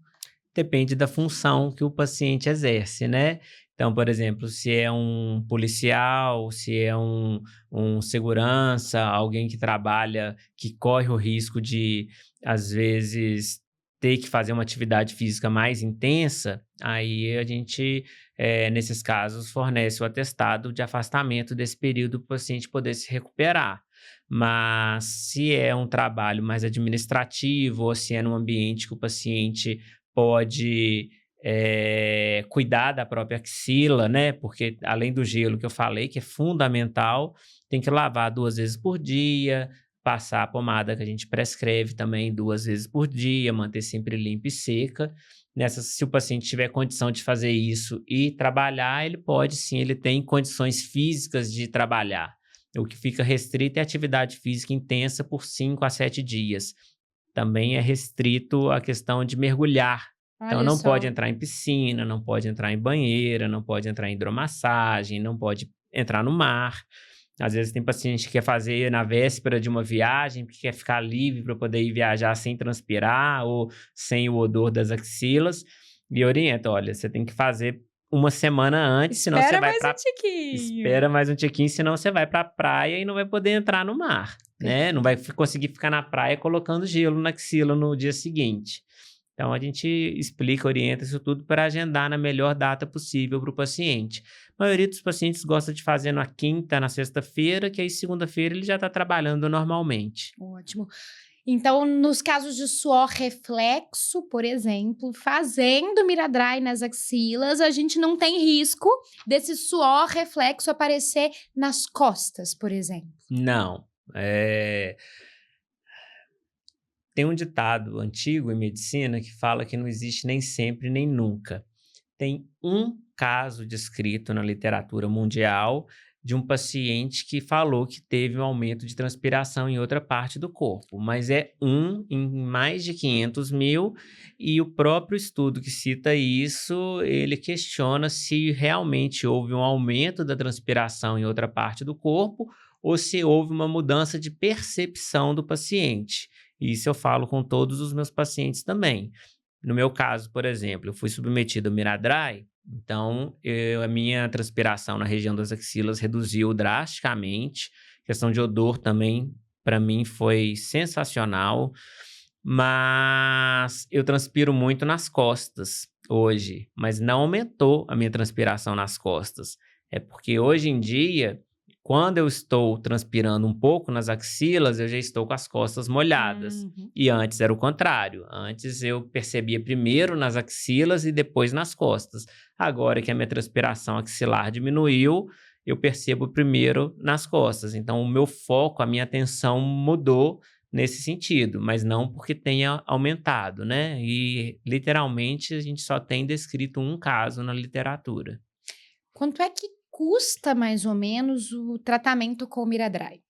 Depende da função que o paciente exerce, né? Então, por exemplo, se é um policial, se é um segurança, alguém que trabalha, que corre o risco de, às vezes, ter que fazer uma atividade física mais intensa, aí a gente, nesses casos, fornece o atestado de afastamento desse período para o paciente poder se recuperar. Mas se é um trabalho mais administrativo, ou se é num ambiente que o paciente pode cuidar da própria axila, né? Porque além do gelo que eu falei, que é fundamental, tem que lavar 2 vezes por dia, passar a pomada que a gente prescreve também 2 vezes por dia, manter sempre limpa e seca. Se o paciente tiver condição de fazer isso e trabalhar, ele pode sim, ele tem condições físicas de trabalhar. O que fica restrito é atividade física intensa por 5 a 7 dias. Também é restrito a questão de mergulhar. Então, Olha não pode só. entrar em piscina, não pode entrar em banheira, não pode entrar em hidromassagem, não pode entrar no mar. Às vezes tem paciente que quer fazer na véspera de uma viagem, porque quer ficar livre para poder ir viajar sem transpirar ou sem o odor das axilas. E orienta, olha, você tem que fazer uma semana antes, senão você Espera vai mais um para tiquinho. espera mais um tiquinho, senão você vai para a praia e não vai poder entrar no mar, né? Não vai conseguir ficar na praia colocando gelo na axila no dia seguinte. Então, a gente explica, orienta isso tudo para agendar na melhor data possível para o paciente. A maioria dos pacientes gosta de fazer na quinta, na sexta-feira, que aí segunda-feira ele já está trabalhando normalmente. Ótimo. Então, nos casos de suor reflexo, por exemplo, fazendo Miradry nas axilas, a gente não tem risco desse suor reflexo aparecer nas costas, por exemplo. Não. Tem um ditado antigo em medicina que fala que não existe nem sempre nem nunca. Tem um caso descrito na literatura mundial de um paciente que falou que teve um aumento de transpiração em outra parte do corpo, mas é um em mais de 500 mil, e o próprio estudo que cita isso, ele questiona se realmente houve um aumento da transpiração em outra parte do corpo ou se houve uma mudança de percepção do paciente. Isso eu falo com todos os meus pacientes também. No meu caso, por exemplo, eu fui submetido ao Miradry, então a minha transpiração na região das axilas reduziu drasticamente. Questão de odor também, para mim, foi sensacional. Mas eu transpiro muito nas costas hoje, mas não aumentou a minha transpiração nas costas. É porque hoje em dia, quando eu estou transpirando um pouco nas axilas, eu já estou com as costas molhadas. Uhum. E antes era o contrário. Antes eu percebia primeiro nas axilas e depois nas costas. Agora que a minha transpiração axilar diminuiu, eu percebo primeiro nas costas. Então, o meu foco, a minha atenção mudou nesse sentido, mas não porque tenha aumentado, né? E literalmente a gente só tem descrito um caso na literatura. Quanto é que custa mais ou menos o tratamento com o Miradry?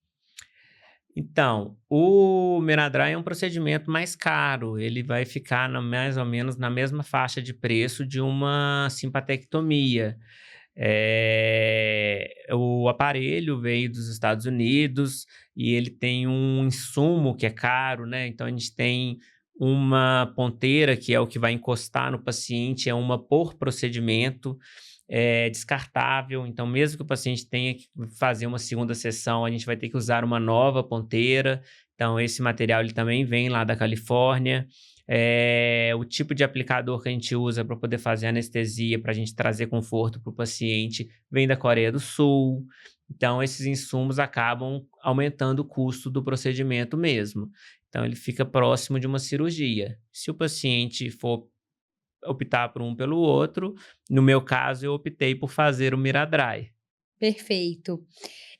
Então, o Miradry é um procedimento mais caro, ele vai ficar mais ou menos na mesma faixa de preço de uma simpatectomia. O aparelho veio dos Estados Unidos e ele tem um insumo que é caro, né? Então, a gente tem uma ponteira, que é o que vai encostar no paciente, é uma por procedimento, é descartável. Então, mesmo que o paciente tenha que fazer uma segunda sessão, a gente vai ter que usar uma nova ponteira. Então, esse material ele também vem lá da Califórnia. O tipo de aplicador que a gente usa para poder fazer anestesia, para a gente trazer conforto para o paciente, vem da Coreia do Sul. Então, esses insumos acabam aumentando o custo do procedimento mesmo. Então, ele fica próximo de uma cirurgia. Se o paciente for optar por um pelo outro, no meu caso, eu optei por fazer o Miradry. Perfeito.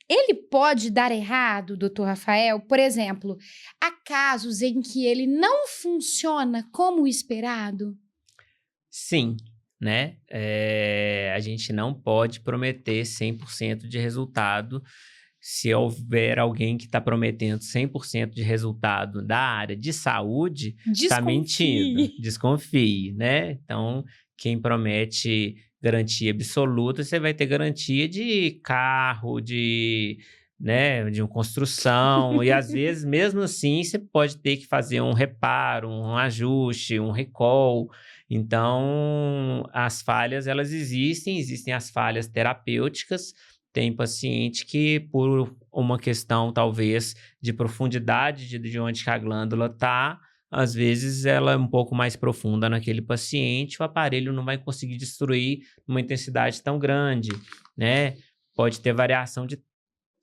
Ele pode dar errado, doutor Rafael? Por exemplo, há casos em que ele não funciona como esperado? Sim, né? A gente não pode prometer 100% de resultado. Se houver alguém que está prometendo 100% de resultado da área de saúde, está mentindo. Desconfie. Desconfie, né? Então, quem promete garantia absoluta, você vai ter garantia de carro, de né, de uma construção, e às vezes, mesmo assim, você pode ter que fazer um reparo, um ajuste, um recall. Então, as falhas, elas existem as falhas terapêuticas. Tem paciente que, por uma questão, talvez, de profundidade de onde que a glândula está, às vezes ela é um pouco mais profunda naquele paciente, o aparelho não vai conseguir destruir uma intensidade tão grande, né? Pode ter variação de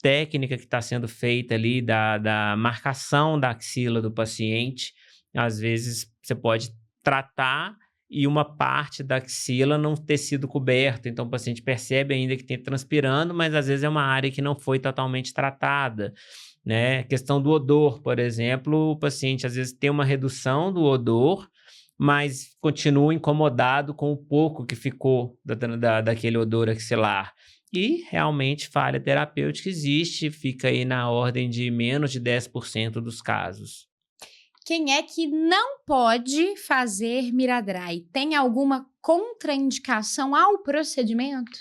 técnica que está sendo feita ali da marcação da axila do paciente. Às vezes você pode tratar e uma parte da axila não ter sido coberta, então o paciente percebe ainda que tem transpirando, mas às vezes é uma área que não foi totalmente tratada, né? Questão do odor, por exemplo, o paciente às vezes tem uma redução do odor, mas continua incomodado com o pouco que ficou daquele odor axilar. E realmente falha terapêutica existe, fica aí na ordem de menos de 10% dos casos. Quem é que não pode fazer Miradry? Tem alguma contraindicação ao procedimento?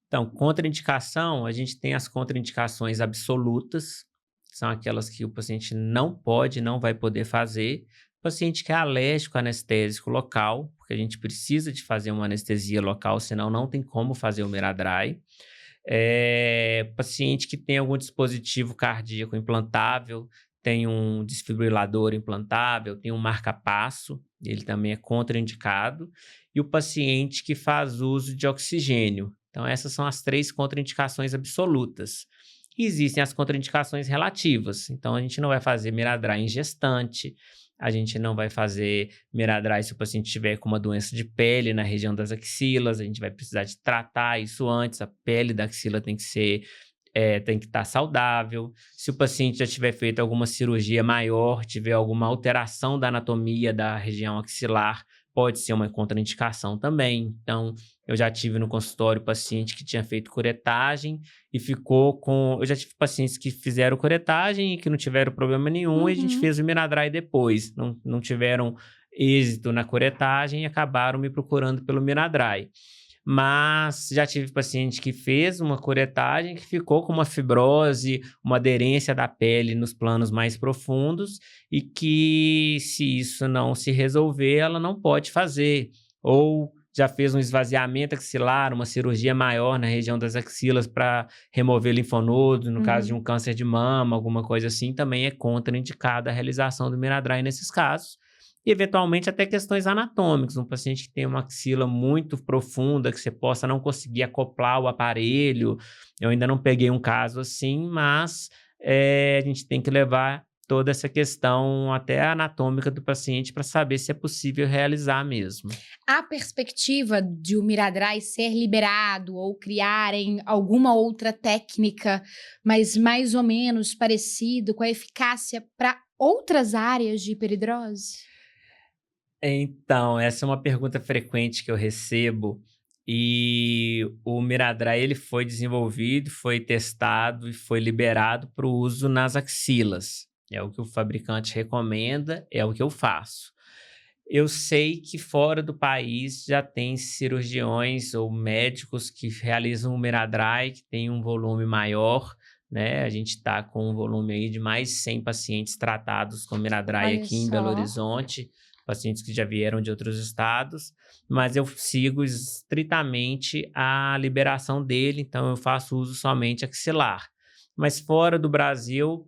Então, contraindicação, a gente tem as contraindicações absolutas, são aquelas que o paciente não pode, não vai poder fazer. O paciente que é alérgico a anestésico local, porque a gente precisa de fazer uma anestesia local, senão não tem como fazer o Miradry. Paciente que tem algum dispositivo cardíaco implantável, tem um desfibrilador implantável, tem um marca-passo, ele também é contraindicado. E o paciente que faz uso de oxigênio. Então, essas são as 3 contraindicações absolutas. E existem as contraindicações relativas. Então, a gente não vai fazer Miradry em gestante, a gente não vai fazer Miradry se o paciente tiver com uma doença de pele na região das axilas, a gente vai precisar de tratar isso antes, a pele da axila tem que estar saudável. Se o paciente já tiver feito alguma cirurgia maior, tiver alguma alteração da anatomia da região axilar, pode ser uma contraindicação também. Então, eu já tive no consultório paciente que tinha feito curetagem e ficou com... Eu já tive pacientes que fizeram curetagem e que não tiveram problema nenhum, e a gente Uhum. fez o Miradry depois. Não tiveram êxito na curetagem e acabaram me procurando pelo Miradry. Mas já tive paciente que fez uma curetagem que ficou com uma fibrose, uma aderência da pele nos planos mais profundos e que, se isso não se resolver, ela não pode fazer. Ou já fez um esvaziamento axilar, uma cirurgia maior na região das axilas para remover linfonodos, no caso de um Uhum. câncer de mama, alguma coisa assim, também é contraindicada a realização do Miradry nesses casos. E, eventualmente, até questões anatômicas. Um paciente que tem uma axila muito profunda, que você possa não conseguir acoplar o aparelho. Eu ainda não peguei um caso assim, mas a gente tem que levar toda essa questão até anatômica do paciente para saber se é possível realizar mesmo. Há perspectiva de o Miradry ser liberado ou criarem alguma outra técnica, mas mais ou menos parecido com a eficácia para outras áreas de hiperidrose? Então, essa é uma pergunta frequente que eu recebo, e o Miradry ele foi desenvolvido, foi testado e foi liberado para o uso nas axilas. É o que o fabricante recomenda, é o que eu faço. Eu sei que fora do país já tem cirurgiões ou médicos que realizam o Miradry, que tem um volume maior, né? A gente está com um volume aí de mais de 100 pacientes tratados com Miradry Olha aqui em Belo só. Horizonte, pacientes que já vieram de outros estados, mas eu sigo estritamente a liberação dele, então eu faço uso somente axilar. Mas fora do Brasil,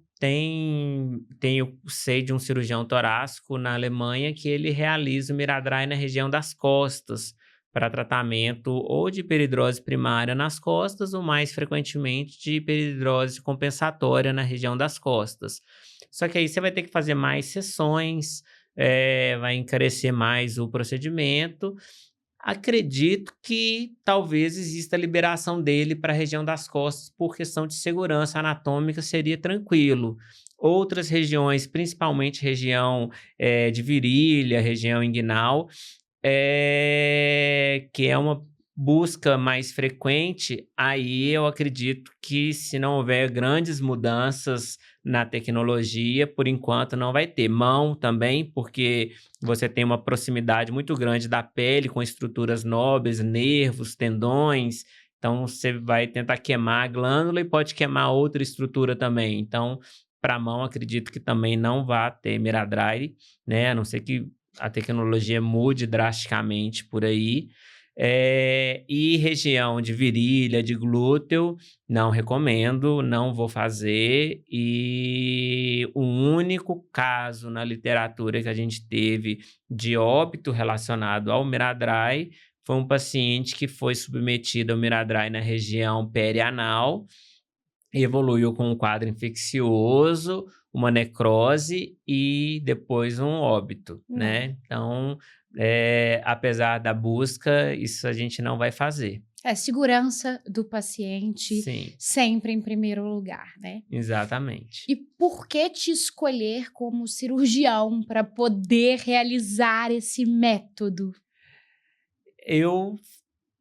eu sei de um cirurgião torácico na Alemanha que ele realiza o Miradry na região das costas, para tratamento ou de hiperidrose primária nas costas, ou mais frequentemente de hiperidrose compensatória na região das costas. Só que aí você vai ter que fazer mais sessões, vai encarecer mais o procedimento. Acredito que talvez exista a liberação dele para a região das costas por questão de segurança anatômica, seria tranquilo. Outras regiões, principalmente região de virilha, região inguinal, que é uma busca mais frequente, aí eu acredito que, se não houver grandes mudanças na tecnologia, por enquanto não vai ter. Mão também, porque você tem uma proximidade muito grande da pele com estruturas nobres, nervos, tendões, Então, você vai tentar queimar a glândula e pode queimar outra estrutura também. Então, para a mão, acredito que também não vá ter Miradry, né? A não ser que a tecnologia mude drasticamente por aí. E região de virilha, de glúteo, não recomendo, não vou fazer. E o único caso na literatura que a gente teve de óbito relacionado ao Miradry foi um paciente que foi submetido ao Miradry na região perianal, evoluiu com um quadro infeccioso, uma necrose e depois um óbito, né? Então, apesar da busca, isso a gente não vai fazer. Segurança do paciente Sim, sempre em primeiro lugar, né? exatamente. E por que te escolher como cirurgião para poder realizar esse método? Eu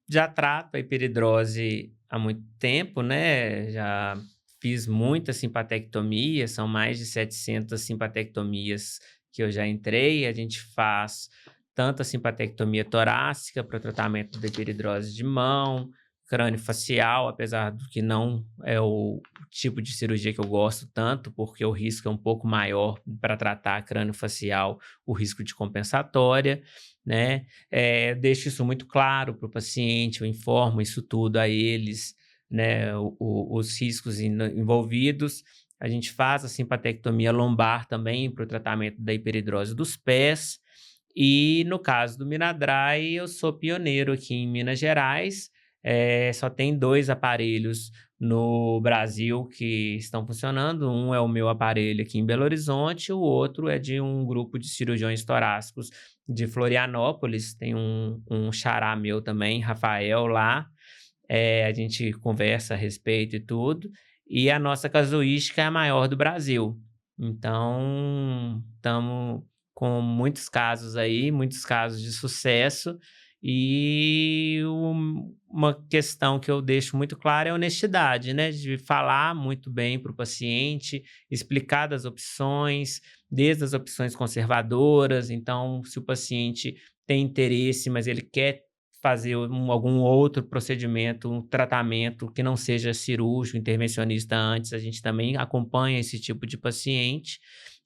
já trato a hiperidrose há muito tempo, né? Já fiz muitas simpatectomias, são mais de 700 simpatectomias que eu já entrei. A gente faz tanto a simpatectomia torácica para o tratamento da hiperidrose de mão, crânio-facial, apesar do que não é o tipo de cirurgia que eu gosto tanto, porque o risco é um pouco maior para tratar crânio-facial, o risco de compensatória, né? Deixo isso muito claro para o paciente, eu informo isso tudo a eles, né? Os riscos envolvidos. A gente faz a simpatectomia lombar também para o tratamento da hiperidrose dos pés. E no caso do Miradry, eu sou pioneiro aqui em Minas Gerais. Só tem 2 aparelhos no Brasil que estão funcionando. Um é o meu aparelho aqui em Belo Horizonte, o outro é de um grupo de cirurgiões torácicos de Florianópolis. Tem um xará meu também, Rafael, lá. A gente conversa a respeito e tudo. E a nossa casuística é a maior do Brasil. Então, estamos com muitos casos aí, muitos casos de sucesso. E uma questão que eu deixo muito clara é a honestidade, né? De falar muito bem para o paciente, explicar das opções, desde as opções conservadoras. Então, se o paciente tem interesse, mas ele quer fazer algum outro procedimento, um tratamento que não seja cirúrgico, intervencionista antes, a gente também acompanha esse tipo de paciente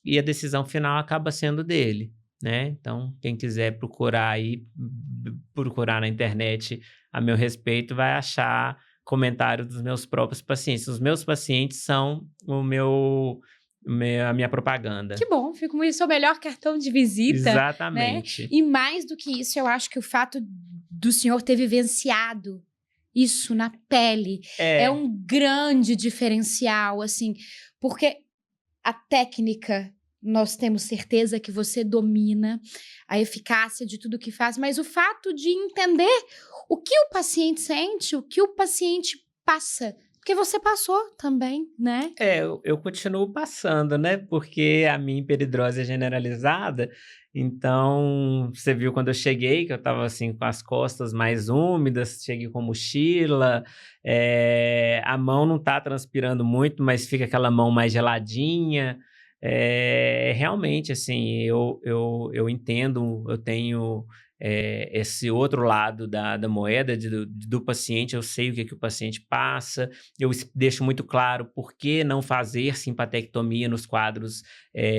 e a decisão final acaba sendo dele, né? Então, quem quiser procurar aí, procurar na internet a meu respeito, vai achar comentário dos meus próprios pacientes. Os meus pacientes são a minha propaganda. Que bom, fico muito seu melhor cartão de visita, né? Exatamente. E mais do que isso, eu acho que o fato do senhor ter vivenciado isso na pele é um grande diferencial, assim, porque a técnica nós temos certeza que você domina, a eficácia de tudo que faz, mas o fato de entender o que o paciente sente, o que o paciente passa, porque você passou também, né? Eu continuo passando, né, porque a minha hiperidrose é generalizada, então você viu quando eu cheguei que eu estava, assim, com as costas mais úmidas, cheguei com mochila, a mão não tá transpirando muito, mas fica aquela mão mais geladinha. Realmente, assim, eu entendo, eu tenho, esse outro lado da moeda do paciente, eu sei o que o paciente passa, eu deixo muito claro por que não fazer simpatectomia nos quadros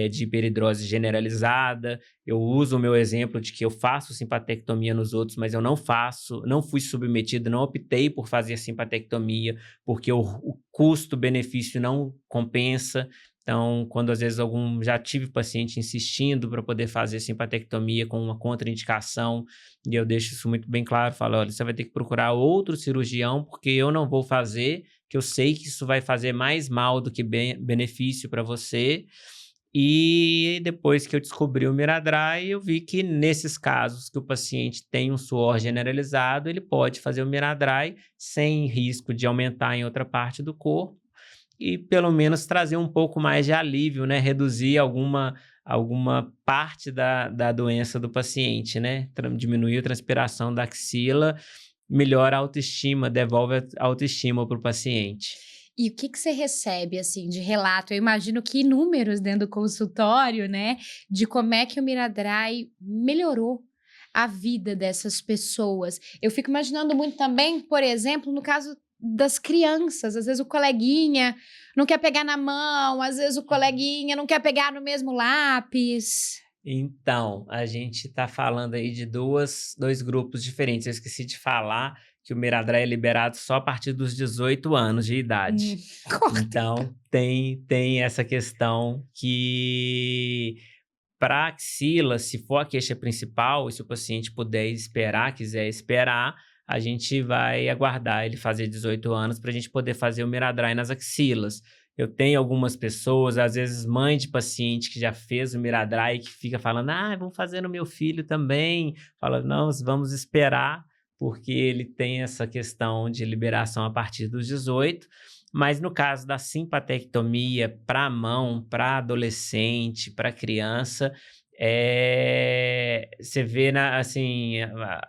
de hiperidrose generalizada. Eu uso o meu exemplo de que eu faço simpatectomia nos outros, mas eu não faço, não fui submetido, não optei por fazer simpatectomia, porque o custo-benefício não compensa. Então, quando às vezes já tive paciente insistindo para poder fazer simpatectomia com uma contraindicação, e eu deixo isso muito bem claro, falo, olha, você vai ter que procurar outro cirurgião, porque eu não vou fazer, que eu sei que isso vai fazer mais mal do que benefício para você. E depois que eu descobri o Miradry, eu vi que nesses casos que o paciente tem um suor generalizado, ele pode fazer o Miradry sem risco de aumentar em outra parte do corpo e pelo menos trazer um pouco mais de alívio, né? Reduzir alguma parte da doença do paciente, né? Diminuir a transpiração da axila, melhora a autoestima, devolve a autoestima para o paciente. E o que você recebe, assim, de relato? Eu imagino que inúmeros dentro do consultório, né? De como é que o Miradry melhorou a vida dessas pessoas. Eu fico imaginando muito também, por exemplo, no caso das crianças, às vezes o coleguinha não quer pegar na mão, às vezes o coleguinha não quer pegar no mesmo lápis. Então, a gente está falando aí de dois grupos diferentes. Eu esqueci de falar que o Miradry é liberado só a partir dos 18 anos de idade. Corta. Então, tem essa questão que para axila, se for a queixa principal, e se o paciente puder esperar, quiser esperar, a gente vai aguardar ele fazer 18 anos para a gente poder fazer o Miradry nas axilas. Eu tenho algumas pessoas, às vezes mãe de paciente que já fez o Miradry, que fica falando, vamos fazer no meu filho também. Fala, não, vamos esperar, porque ele tem essa questão de liberação a partir dos 18. Mas no caso da simpatectomia para mão, para adolescente, para criança, você vê assim,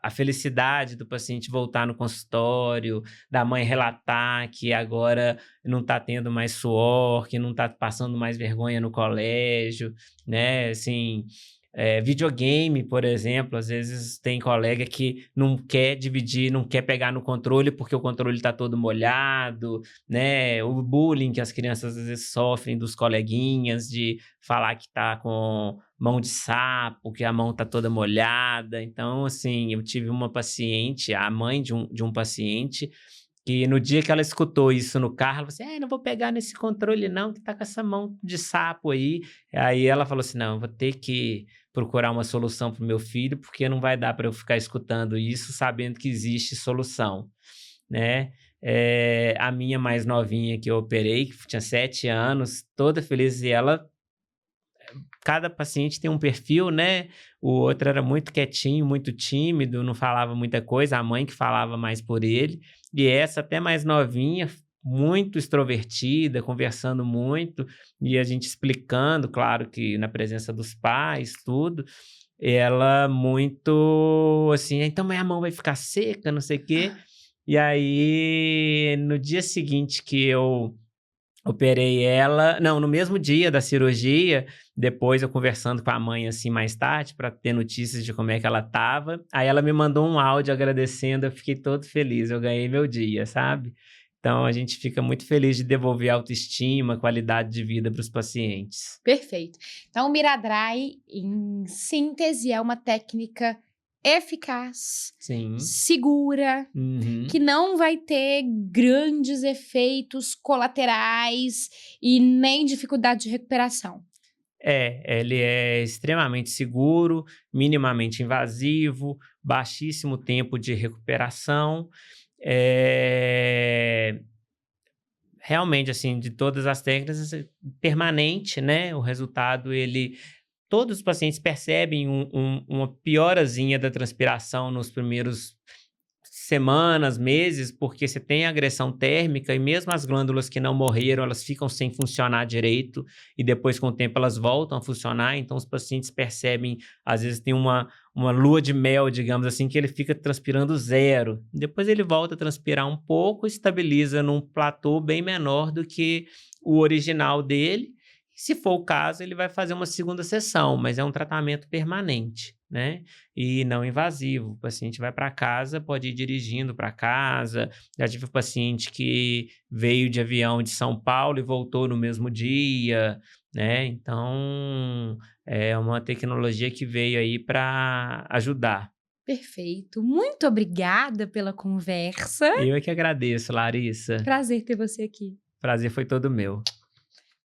a felicidade do paciente voltar no consultório, da mãe relatar que agora não está tendo mais suor, que não está passando mais vergonha no colégio, né? Assim, videogame, por exemplo, às vezes tem colega que não quer dividir, não quer pegar no controle porque o controle está todo molhado, né? O bullying que as crianças às vezes sofrem dos coleguinhas, de falar que está com mão de sapo, que a mão está toda molhada. Então, assim, eu tive uma paciente, a mãe de um paciente, que no dia que ela escutou isso no carro, ela falou assim, não vou pegar nesse controle não, que tá com essa mão de sapo aí. Aí ela falou assim, não, eu vou ter que procurar uma solução para o meu filho, porque não vai dar para eu ficar escutando isso, sabendo que existe solução, né? A minha mais novinha que eu operei, que tinha 7 anos, toda feliz, e ela... Cada paciente tem um perfil, né? O outro era muito quietinho, muito tímido, não falava muita coisa, a mãe que falava mais por ele. E essa até mais novinha, muito extrovertida, conversando muito, e a gente explicando, claro que na presença dos pais, tudo. Ela muito assim, então minha mão vai ficar seca, não sei o quê. E aí, no dia seguinte que eu operei ela, não, no mesmo dia da cirurgia, depois eu conversando com a mãe, assim, mais tarde, para ter notícias de como é que ela estava. Aí ela me mandou um áudio agradecendo, eu fiquei todo feliz, eu ganhei meu dia, sabe? Então a gente fica muito feliz de devolver autoestima, qualidade de vida para os pacientes. Perfeito. Então, o Miradry, em síntese, é uma técnica eficaz, Sim. segura, Uhum. que não vai ter grandes efeitos colaterais e nem dificuldade de recuperação. Ele é extremamente seguro, minimamente invasivo, baixíssimo tempo de recuperação. Realmente, assim, de todas as técnicas, permanente, né? O resultado, todos os pacientes percebem uma piorazinha da transpiração nos primeiros semanas, meses, porque você tem agressão térmica e mesmo as glândulas que não morreram, elas ficam sem funcionar direito e depois, com o tempo, elas voltam a funcionar. Então, os pacientes percebem, às vezes tem uma lua de mel, digamos assim, que ele fica transpirando zero. Depois ele volta a transpirar um pouco, estabiliza num platô bem menor do que o original dele. Se for o caso, ele vai fazer uma segunda sessão, mas é um tratamento permanente, né? E não invasivo. O paciente vai para casa, pode ir dirigindo para casa. Já tive um paciente que veio de avião de São Paulo e voltou no mesmo dia, né? Então, é uma tecnologia que veio aí para ajudar. Perfeito. Muito obrigada pela conversa. Eu é que agradeço, Larissa. Prazer ter você aqui. Prazer foi todo meu.